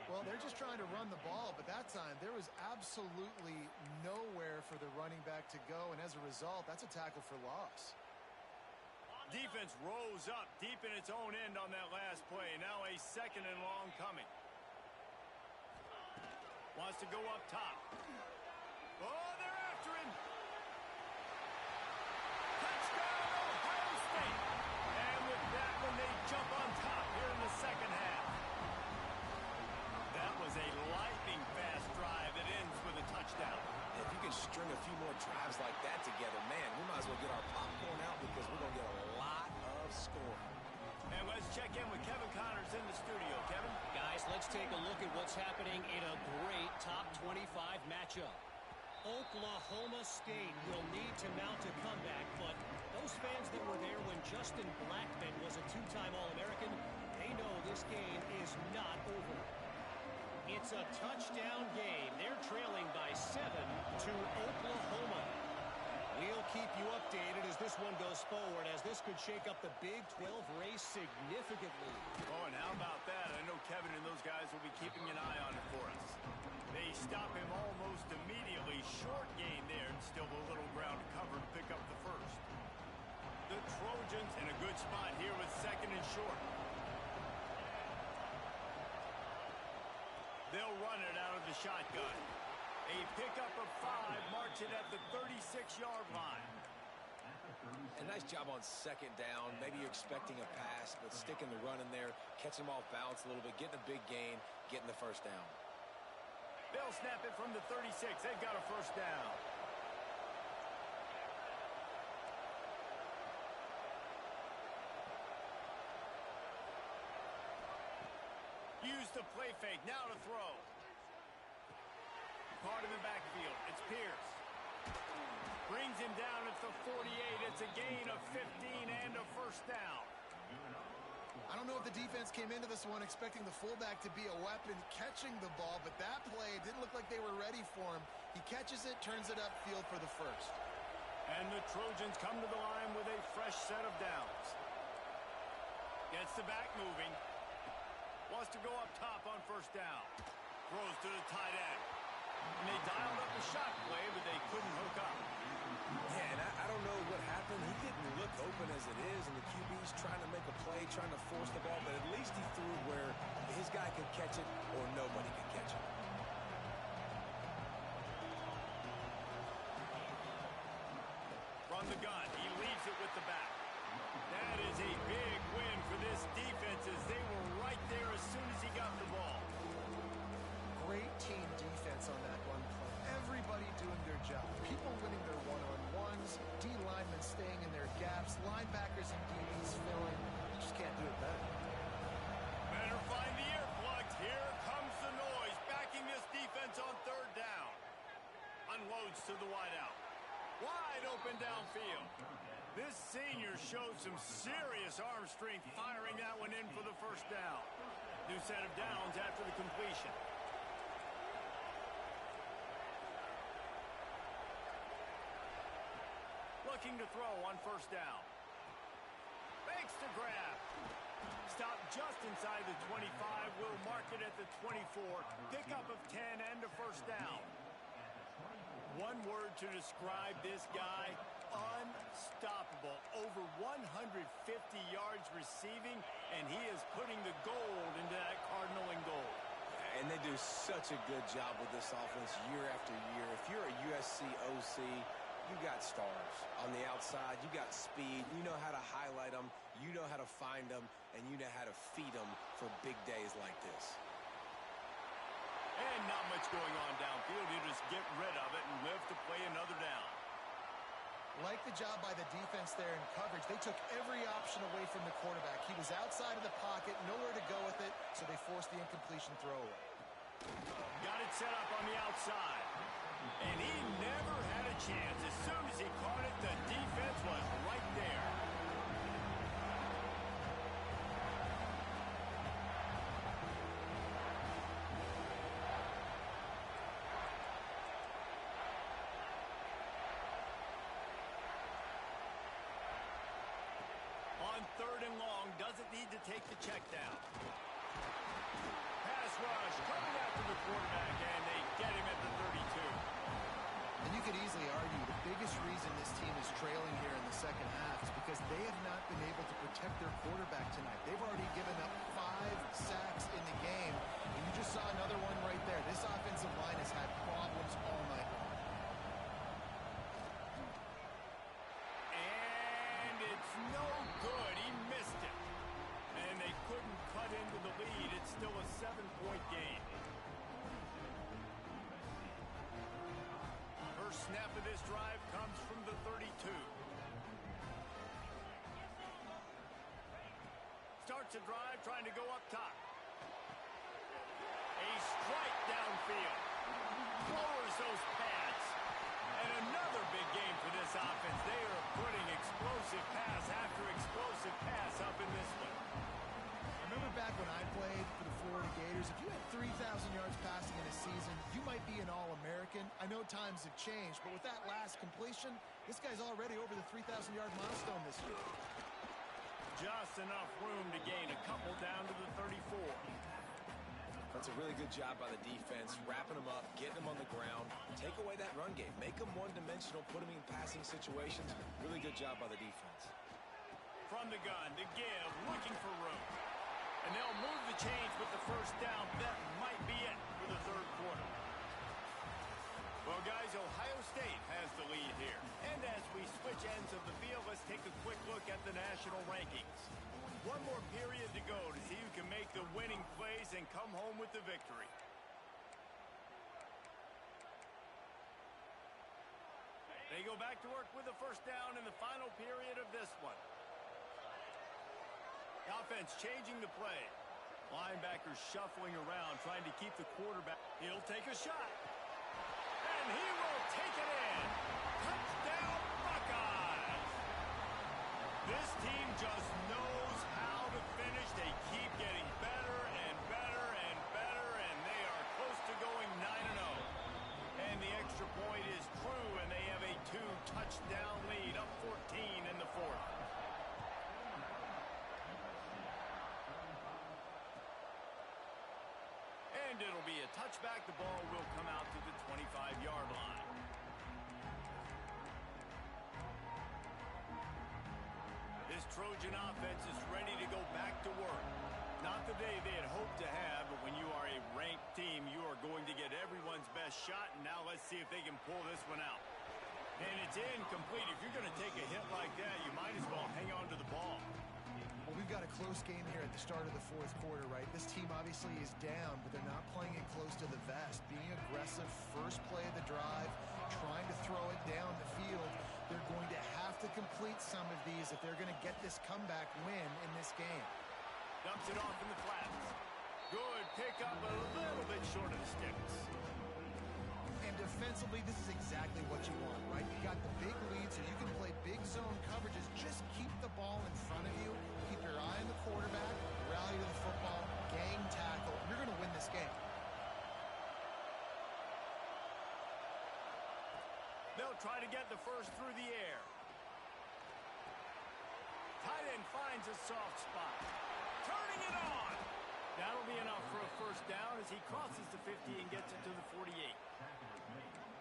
Well, they're just trying to run the ball, but that time there was absolutely nowhere for the running back to go, and as a result, that's a tackle for loss. Defense rose up deep in its own end on that last play. Now a second and long coming. Wants to go up top. Oh, they're after him. Touchdown, Ohio State. And with that one, they jump on top here in the second half. That was a lightning-fast drive that ends with a touchdown. If you can string a few more drives like that together, man, we might as well get our popcorn out because we're going to get a lot of scoring. And let's check in with Kevin Connors in the studio. Kevin? Guys, let's take a look at what's happening in a great top 25 matchup. Oklahoma State will need to mount a comeback, but those fans that were there when Justin Blackmon was a two-time All-American, they know this game is not over. It's a touchdown game. They're trailing by 7 to Oklahoma. We'll keep you updated as this one goes forward, as this could shake up the Big 12 race significantly. Oh, and how about that? I know Kevin and those guys will be keeping an eye on it for us. They stop him almost immediately. Short gain there, and still a little ground to cover to pick up the first. The Trojans in a good spot here with second and short. They'll run it out of the shotgun. A pickup of 5, marks it at the 36-yard line. A nice job on second down. Maybe you're expecting a pass, but sticking the run in there, catching them off balance a little bit, getting a big gain, getting the first down. They'll snap it from the 36. They've got a first down. Use the play fake. Now to throw. Caught in the backfield. It's Pierce. Brings him down at the 48. It's a gain of 15 and a first down. I don't know if the defense came into this one expecting the fullback to be a weapon catching the ball, but that play didn't look like they were ready for him. He catches it, turns it upfield for the first. And the Trojans come to the line with a fresh set of downs. Gets the back moving. Wants to go up top on first down. Throws to the tight end. And they dialed up the shot play, but they couldn't hook up. Yeah, and I don't know what happened. He didn't look open as it is, and the QB's trying to make a play, trying to force the ball, but at least he threw where his guy could catch it or nobody could catch it. From the gun, he leaves it with the back. That is a big win for this defense as they were right there as soon as he got the ball. Great team defense on that run play. Everybody doing their job. People winning their one-on-ones, D linemen staying in their gaps, linebackers and DBs filling. You just can't do it better. Better find the earplugs. Here comes the noise, backing this defense on third down. Unloads to the wideout. Wide open downfield. This senior showed some serious arm strength, firing that one in for the first down. New set of downs after the completion. Looking to throw on first down. Fakes to grab. Stop just inside the 25. Will mark it at the 24. Pickup of 10 and a first down. One word to describe this guy, unstoppable. Over 150 yards receiving, and he is putting the gold into that Cardinal and gold. And they do such a good job with this offense year after year. If you're a USC OC, you got stars. On the outside, you got speed. You know how to highlight them. You know how to find them. And you know how to feed them for big days like this. And not much going on downfield. You just get rid of it and live to play another down. Like the job by the defense there in coverage. They took every option away from the quarterback. He was outside of the pocket, nowhere to go with it, so they forced the incompletion throwaway. Got it set up on the outside. And he never had a chance. As soon as he caught it, the defense was right there. On 3rd and long, doesn't need to take the check down. Pass rush, coming after the quarterback, and they get him at the 32. And you could easily argue the biggest reason this team is trailing here in the second half is because they have not been able to protect their quarterback tonight. They've already given up 5 sacks in the game, and you just saw another one right there. This offensive line has had problems all night long. No good. He missed it. And they couldn't cut into the lead. It's still a 7-point game. First snap of this drive comes from the 32. Starts a drive trying to go up top. A strike downfield. Lowers those pads. And another big game for this offense. They are putting explosive pass after explosive pass up in this one. I remember back when I played for the Florida Gators, if you had 3,000 yards passing in a season, you might be an All-American. I know times have changed, but with that last completion, this guy's already over the 3,000-yard milestone this year. Just enough room to gain a couple down to the 34. That's a really good job by the defense, wrapping them up, getting them on the ground, take away that run game, make them one-dimensional, put them in passing situations. Really good job by the defense. From the gun, to give, looking for room. And they'll move the chains with the first down. That might be it for the 3rd quarter. Well, guys, Ohio State has the lead here. And as we switch ends of the field, let's take a quick look at the national rankings. One more period to go to see who can make the winning plays and come home with the victory. They go back to work with a first down in the final period of this one. The offense changing the play. Linebackers shuffling around, trying to keep the quarterback. He'll take a shot. And he will take it in. Touchdown, Buckeyes! This team just knows how to finish. They keep getting better and better and better, and they are close to going 9-0. And the extra point is true, and they have a 2-touchdown lead, up 14 in the 4th. And it'll be a touchback. The ball will come out to the 25-yard line. This Trojan offense is ready to go back to work. Not the day they had hoped to have, but when you are a ranked team, you are going to get everyone's best shot, and now let's see if they can pull this one out. And it's incomplete. If you're going to take a hit like that, you might as well hang on to the ball. Well, we've got a close game here at the start of the 4th quarter, right? This team obviously is down, but they're not playing it close to the vest. Being aggressive, first play of the drive, trying to throw it down the field. They're going to have to complete some of these if they're going to get this comeback win in this game. Dumps it off in the flats. Good pickup, a little bit short of the sticks. And defensively, this is exactly what you want, right? You got the big lead, so you can play big zone coverages. Just keep the ball in front of you. Keep your eye on the quarterback. Rally to the football. Gang tackle. You're going to win this game. They'll try to get the first through the air. Tight end finds a soft spot. Turning it on. That'll be enough for a first down as he crosses the 50 and gets it to the 48.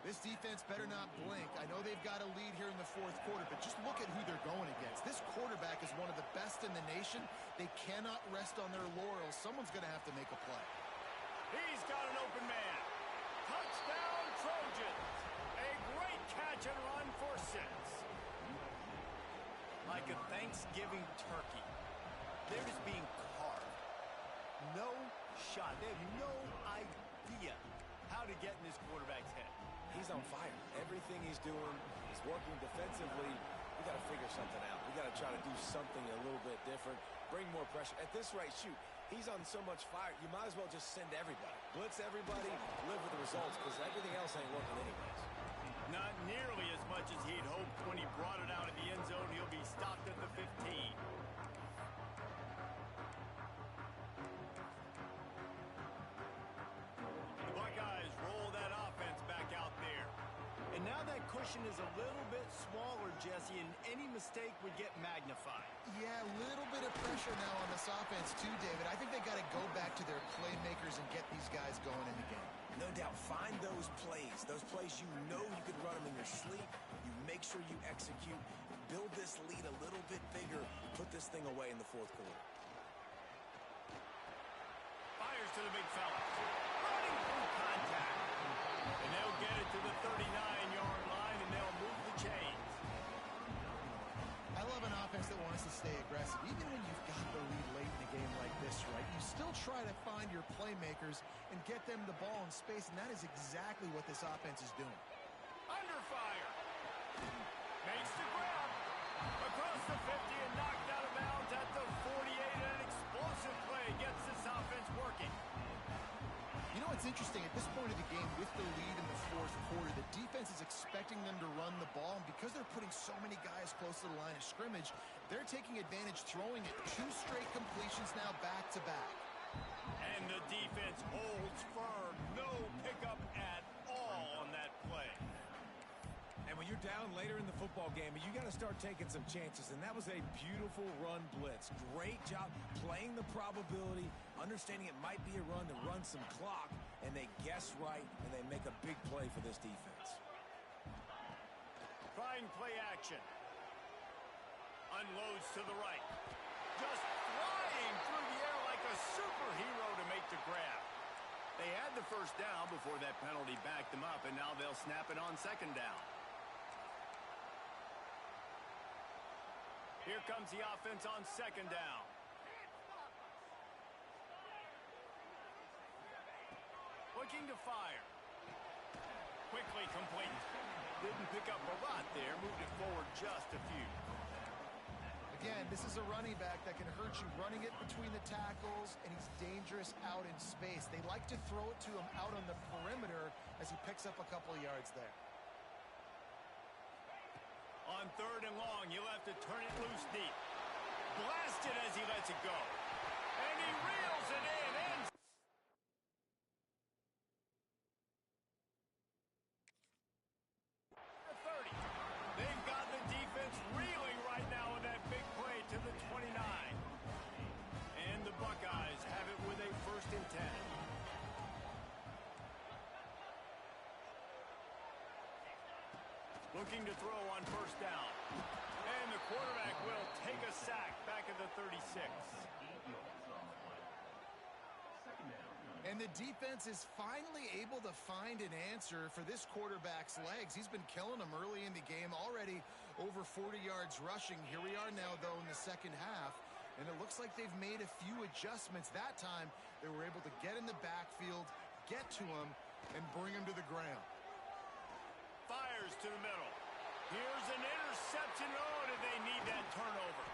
This defense better not blink. I know they've got a lead here in the 4th quarter, but just look at who they're going against. This quarterback is one of the best in the nation. They cannot rest on their laurels. Someone's going to have to make a play. He's got an open man. Touchdown, Trojans. A great catch and run for like a Thanksgiving turkey. They're just being carved. No shot. They have no idea how to get in this quarterback's head. He's on fire. Everything he's doing is working defensively. We got to figure something out. We got to try to do something a little bit different. Bring more pressure. At this rate, shoot, he's on so much fire, you might as well just send everybody. Blitz everybody, live with the results, because everything else ain't working anyways. Not nearly as much as he'd hoped when he brought it out of the end zone. He'll be stopped at the 15. The Buckeyes roll that offense back out there. And now that cushion is a little bit smaller, Jesse, and any mistake would get magnified. Yeah, a little bit of pressure now on this offense too, David. I think they got to go back to their playmakers and get these guys going in the game. No doubt, find those plays you know you could run them in your sleep. You make sure you execute, build this lead a little bit bigger, put this thing away in the fourth quarter. Fires to the big fella. Running through contact. And they'll get it to the 39-yard line, and they'll move the chains. I love an offense that wants to stay aggressive. Even when you've got the lead late in a game like this, right, you still try to find your playmakers and get them the ball in space, and that is exactly what this offense is doing. Under fire. Makes the grab. Across the 50 and knocked out of bounds at the 48. An explosive play gets this offense working. You know what's interesting? At this point of the game, with the lead in the fourth quarter, the defense is expecting them to run the ball, and because they're putting so many guys close to the line of scrimmage, they're taking advantage, throwing it 2 straight completions now back-to-back. And the defense holds firm. No pickup at all on that play. And when you're down later in the football game, you got to start taking some chances. And that was a beautiful run blitz. Great job playing the probability, understanding it might be a run to run some clock, and they guess right, and they make a big play for this defense. Trying play action. Unloads to the right. Just flying through the air like a superhero to make the grab. They had the first down before that penalty backed them up, and now they'll snap it on second down. Here comes the offense on second down. Looking to fire. Quickly complete. Didn't pick up a lot there. Moved it forward just a few. Again, this is a running back that can hurt you running it between the tackles, and he's dangerous out in space. They like to throw it to him out on the perimeter as he picks up a couple of yards there. On third and long, he'll have to turn it loose deep. Blasted as he lets it go. And he reels it in. And 30. They've got the defense reeling right now with that big play to the 29. And the Buckeyes have it with a 1st and 10. Looking to throw on first down. And the quarterback will take a sack back at the 36. And the defense is finally able to find an answer for this quarterback's legs. He's been killing them early in the game, already over 40 yards rushing. Here we are now, though, in the second half. And it looks like they've made a few adjustments. That time, they were able to get in the backfield, get to him, and bring him to the ground. Fires to the middle. Here's an interception. Oh, did they need that turnover?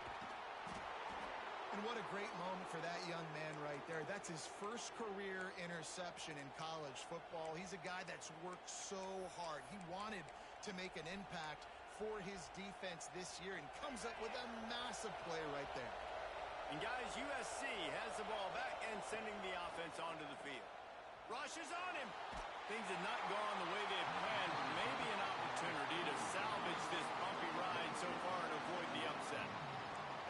And what a great moment for that young man right there. That's his first career interception in college football. He's a guy that's worked so hard. He wanted to make an impact for his defense this year and comes up with a massive play right there. And guys, USC has the ball back and sending the offense onto the field. Rushes on him. Things had not gone the way they had planned. Maybe an opportunity to salvage this bumpy ride so far and avoid the upset.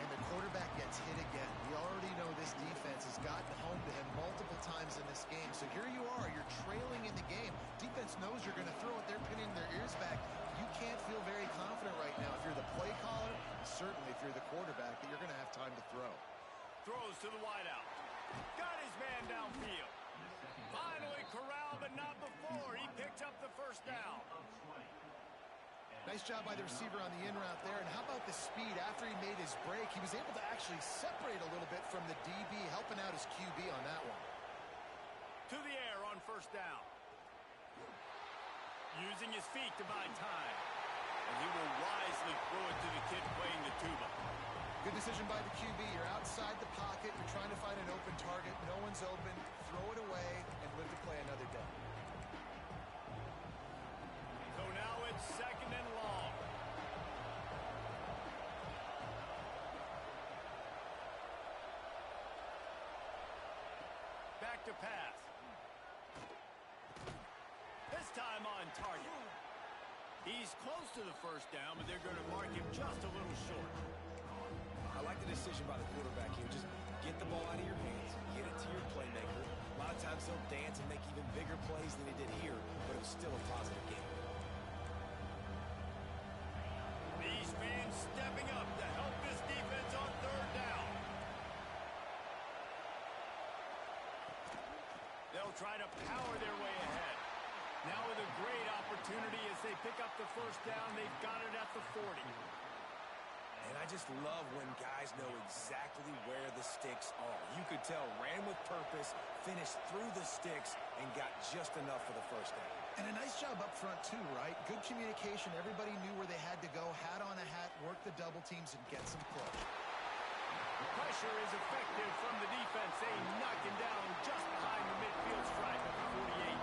And the quarterback gets hit again. We already know this defense has gotten home to him multiple times in this game. So here you are. You're trailing in the game. Defense knows you're going to throw it. They're pinning their ears back. You can't feel very confident right now if you're the play caller, and certainly if you're the quarterback, that you're going to have time to throw. Throws to the wideout. Got his man downfield. Finally corralled, but not before. He picked up the first down. Nice job by the receiver on the in route there. And how about the speed? After he made his break, he was able to actually separate a little bit from the DB, helping out his QB on that one. To the air on first down. Using his feet to buy time. And he will wisely throw it to the kid playing the tuba. Good decision by the QB. You're outside the pocket. You're trying to find an open target. No one's open. Throw it away and live to play another day. So now it's second and long. Back to pass. This time on target. He's close to the first down, but they're going to mark him just a little short. I like the decision by the quarterback here. Just get the ball out of your hands, get it to your playmaker. A lot of times they'll dance and make even bigger plays than he did here, but it was still a positive game. These fans stepping up to help this defense on third down. They'll try to power their way ahead. Now with a great opportunity as they pick up the first down. They've got it at the 40. And I just love when guys know exactly where the sticks are. You could tell, ran with purpose, finished through the sticks, and got just enough for the first down. And a nice job up front, too, right? Good communication. Everybody knew where they had to go. Hat on a hat, work the double teams, and get some push. Pressure is effective from the defense. They knock him down just behind the midfield stripe at the 48.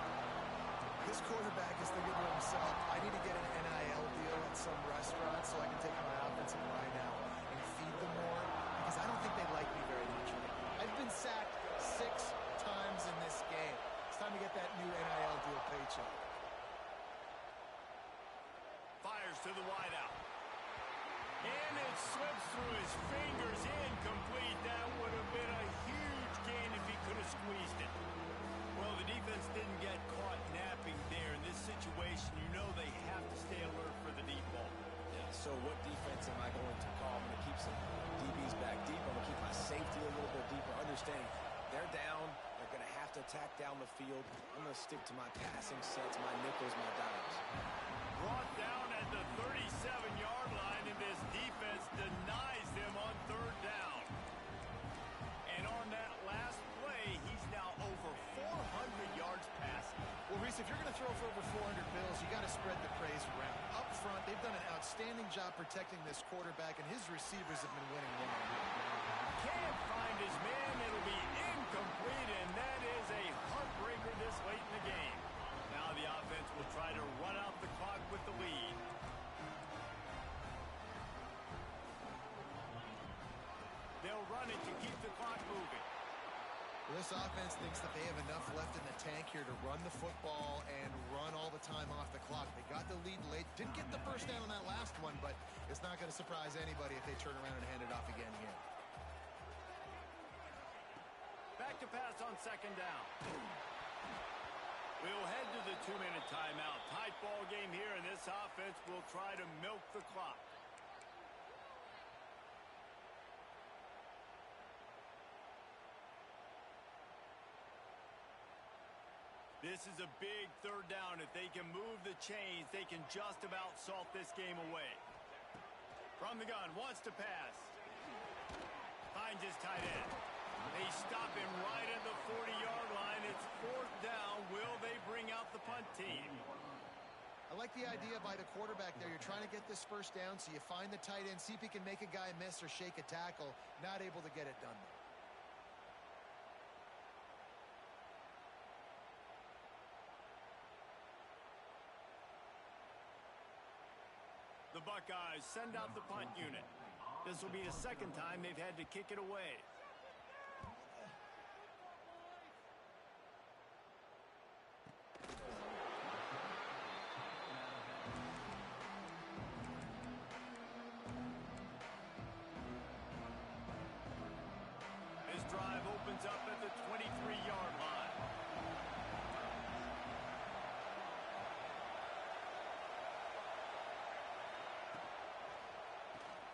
This quarterback is thinking to himself, I need to get an NIL deal at some restaurant so I can take my offensive line out and feed them more, because I don't think they like me very much right now. I've been sacked 6 times in this game. It's time to get that new NIL deal paycheck. Fires to the wideout. And it slips through his fingers, incomplete. That would have been a huge gain if he could have squeezed it. Well, the defense didn't get caught napping there. In this situation, you know they have to stay alert for the deep ball. Yeah, so what defense am I going to call? I'm going to keep some DBs back deep. I'm going to keep my safety a little bit deeper, understanding they're down. They're going to have to attack down the field. I'm going to stick to my passing sets, my nickels, my dimes. Brought down at the 37-yard line, and this defense denies them on third down. And on that last play, he's now over 400 yards passing. Well, Reese, if you're going to throw for over 400 bills, you got to spread the praise around. Up front, they've done an outstanding job protecting this quarterback, and his receivers have been winning one-on-one. Can't find his man. It'll be incomplete, and that is a heartbreaker this late in the game. Now the offense will try to run out the clock with the lead. They'll run it to keep the clock moving. Well, this offense thinks that they have enough left in the tank here to run the football and run all the time off the clock. They got the lead late. Didn't get the first down on that last one, but it's not going to surprise anybody if they turn around and hand it off again here. Back to pass on second down. We'll head to the 2-minute timeout. Tight ball game here, and this offense will try to milk the clock. This is a big third down. If they can move the chains, they can just about salt this game away. From the gun, wants to pass. Finds his tight end. They stop him right at the 40-yard line. It's fourth down. Will they bring out the punt team? I like the idea by the quarterback there. You're trying to get this first down, so you find the tight end, see if he can make a guy miss or shake a tackle. Not able to get it done there. The Buckeyes send out the punt unit. This will be the second time they've had to kick it away. This drive opens up at the 23-yard line.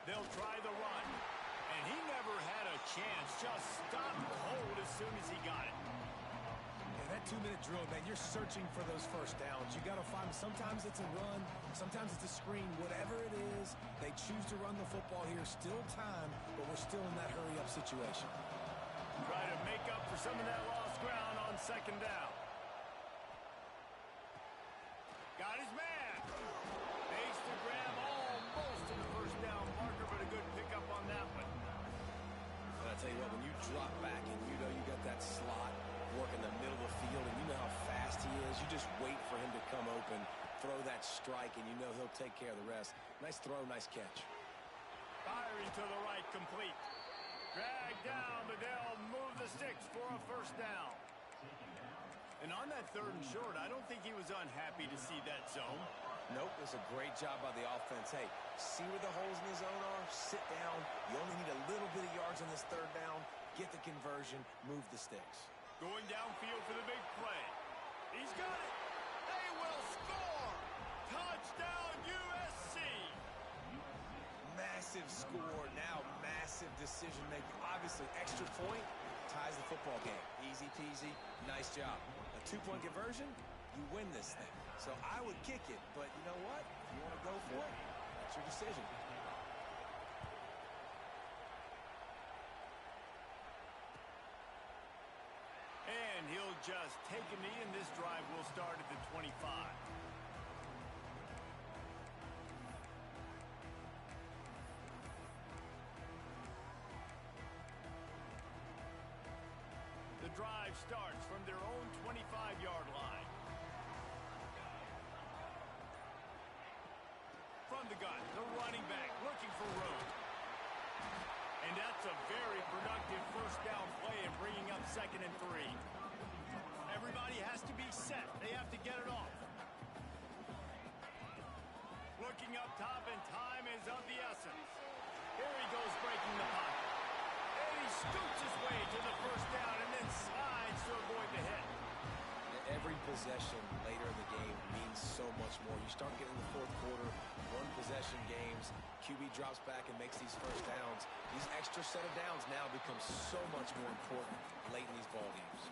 They'll try the run. And he never had a chance. Just stopped cold as soon as he got it. Yeah, that that 2-minute drill, man, you're searching for those first downs. You got to find them. Sometimes it's a run, sometimes it's a screen. Whatever it is, they choose to run the football here. Still time, but we're still in that hurry-up situation. Try to make up for some of that lost ground on second down. Got his man. Makes the grab almost to the first down marker, but a good pickup on that one. And I tell you what, when you drop back and you know you got that slot work in the middle of the field and you know how fast he is, you just wait for him to come open, throw that strike, and you know he'll take care of the rest. Nice throw, nice catch. Firing to the right, complete. Drag down, but they'll move the sticks for a first down. And on that 3rd and short, I don't think he was unhappy to see that zone. Nope, it's a great job by the offense. Hey, see where the holes in the zone are? Sit down. You only need a little bit of yards on this 3rd down. Get the conversion. Move the sticks. Going downfield for the big play. He's got it. They will score. Touchdown, USC. Massive score. Now massive decision-making. Obviously, extra point ties the football game. Easy peasy. Nice job. A 2-point conversion, you win this thing. So I would kick it, but you know what? If you want to go for it, that's your decision. And he'll just take a knee, and this drive will start at the 25. The drive starts from their own 25-yard line. From the gun, the running back looking for room. And that's a very productive first down play and bringing up 2nd and 3. Everybody has to be set. They have to get it off. Looking up top, and time is of the essence. Here he goes breaking the pocket. And he scoots his way to the first down and then slides to avoid the hit. Every possession later in the game means so much more. You start getting the 4th quarter, 1-possession games, QB drops back and makes these first downs. These extra set of downs now become so much more important late in these ball games.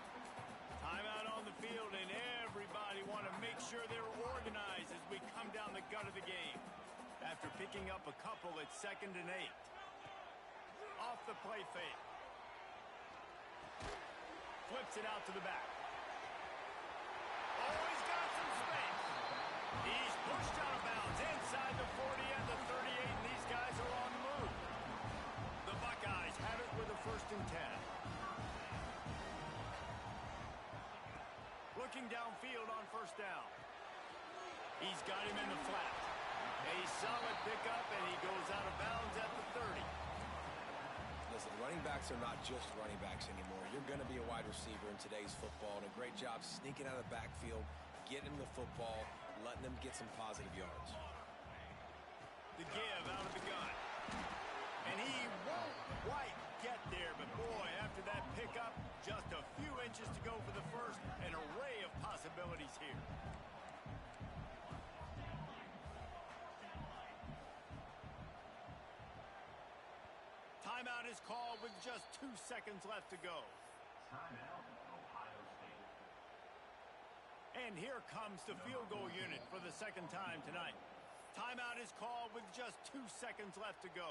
Timeout on the field, and everybody want to make sure they're organized as we come down the gut of the game. After picking up a couple, it's 2nd and 8. Off the play fake. Flips it out to the back. Oh, he's got some space. He's pushed out of bounds inside the 40 and the 38, and these guys are on the move. The Buckeyes have it with a 1st and 10. Looking downfield on 1st down. He's got him in the flat. A solid pickup, and he goes out of bounds at the 30. Listen, running backs are not just running backs anymore. You're going to be a wide receiver in today's football, and a great job sneaking out of the backfield, getting the football, letting them get some positive yards. The give out of the gun. And he won't quite get there, but boy, after that pickup, just a few inches to go for the first. An array of possibilities here. Timeout is called with just 2 seconds left to go. Timeout, Ohio State. And here comes the field goal unit for the 2nd time tonight. Timeout is called with just 2 seconds left to go.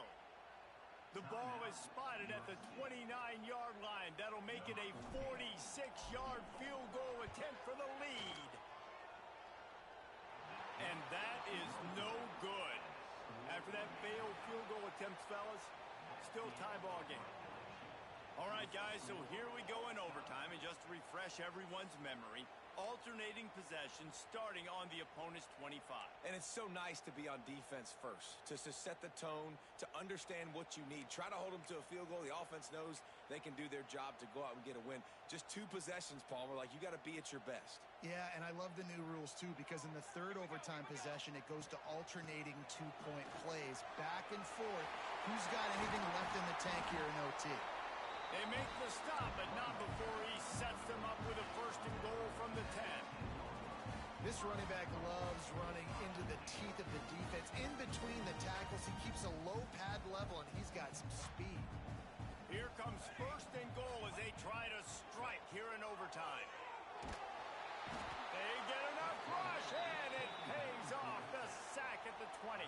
The ball is spotted at the 29-yard line. That'll make it a 46-yard field goal attempt for the lead. And that is no good. After that failed field goal attempt, fellas, still tie ball game. All right, guys, so here we go in overtime. And just to refresh everyone's memory, alternating possessions starting on the opponent's 25. And it's so nice to be on defense first, to set the tone, to understand what you need. Try to hold them to a field goal. The offense knows they can do their job to go out and get a win. Just 2 possessions, Paul. We're like, you got to be at your best. Yeah, and I love the new rules, too, because in the 3rd overtime possession, it goes to alternating 2-point plays. Back and forth. Who's got anything left in the tank here in OT? They make the stop, but not before he sets them up with a 1st and goal from the 10. This running back loves running into the teeth of the defense. In between the tackles, he keeps a low pad level, and he's got some speed. Here comes 1st and goal as they try to strike here in overtime. They get enough rush, and it pays off. The sack at the 20.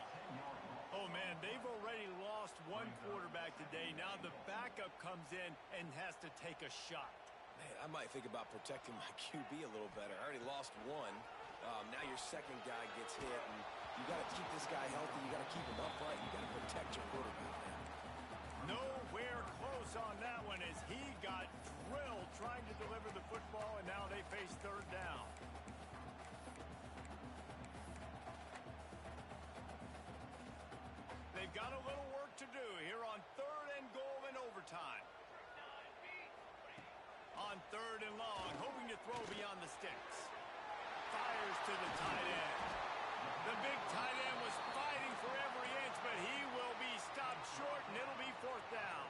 Oh, man, they've already lost one quarterback today. Now the backup comes in and has to take a shot. Man, I might think about protecting my QB a little better. I already lost one. Now your second guy gets hit, and you got to keep this guy healthy. You got to keep him upright. You got to protect your quarterback, man. Nowhere close on that one as he got drilled trying to deliver the football, and now they face third down. They've got a little work to do here on 3rd and goal in overtime. On 3rd and long, hoping to throw beyond the sticks. Fires to the tight end. The big tight end was fighting for every inch, but he will be stopped short, and it'll be 4th down.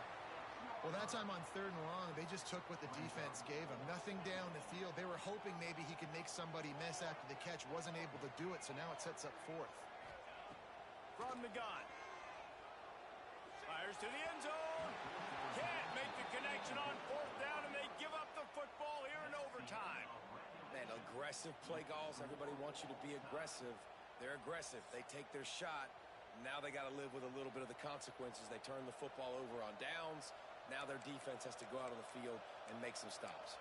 Well, that time on 3rd and long, they just took what the defense gave them. Nothing down the field. They were hoping maybe he could make somebody miss after the catch. Wasn't able to do it, so now it sets up 4th. From the gun. Fires to the end zone. Can't make the connection on 4th down, and they give up the football here in overtime. Man, aggressive play calls. Everybody wants you to be aggressive. They're aggressive. They take their shot. Now they got to live with a little bit of the consequences. They turn the football over on downs. Now their defense has to go out on the field and make some stops.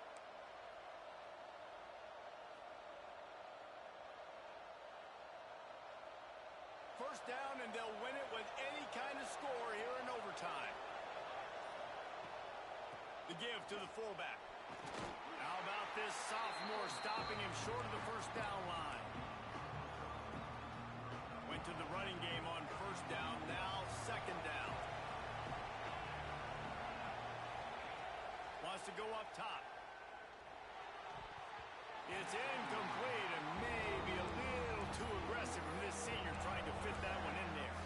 First down, and they'll win it with any kind of score here in overtime. The give to the fullback. How about this sophomore stopping him short of the first down line? Went to the running game on 1st down, now 2nd down. Wants to go up top. It's incomplete and maybe a little too aggressive from this senior trying to fit that one in there.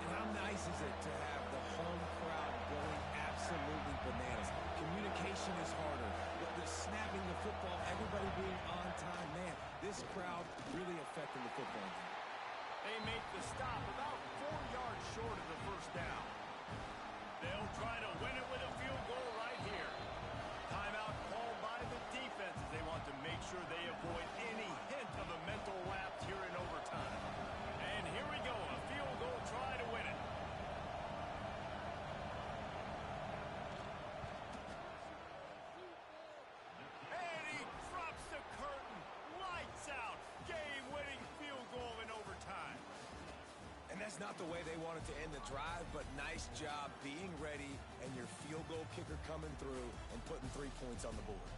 And how nice is it to have the home crowd going absolutely bananas? Communication is harder. The snapping the football, everybody being on time. Man, this crowd really affecting the football game. They make the stop about 4 yards short of the first down. They'll try to win it with a field goal right here. Timeout called by the defense as they want to make sure they avoid any hint of a mental lapse here in overtime. And here we go, a field goal try to win it. And he drops the curtain. Lights out. Game-winning field goal in overtime. And that's not the way they wanted to end the drive, but nice job being ready and your field goal kicker coming through and putting 3 points on the board.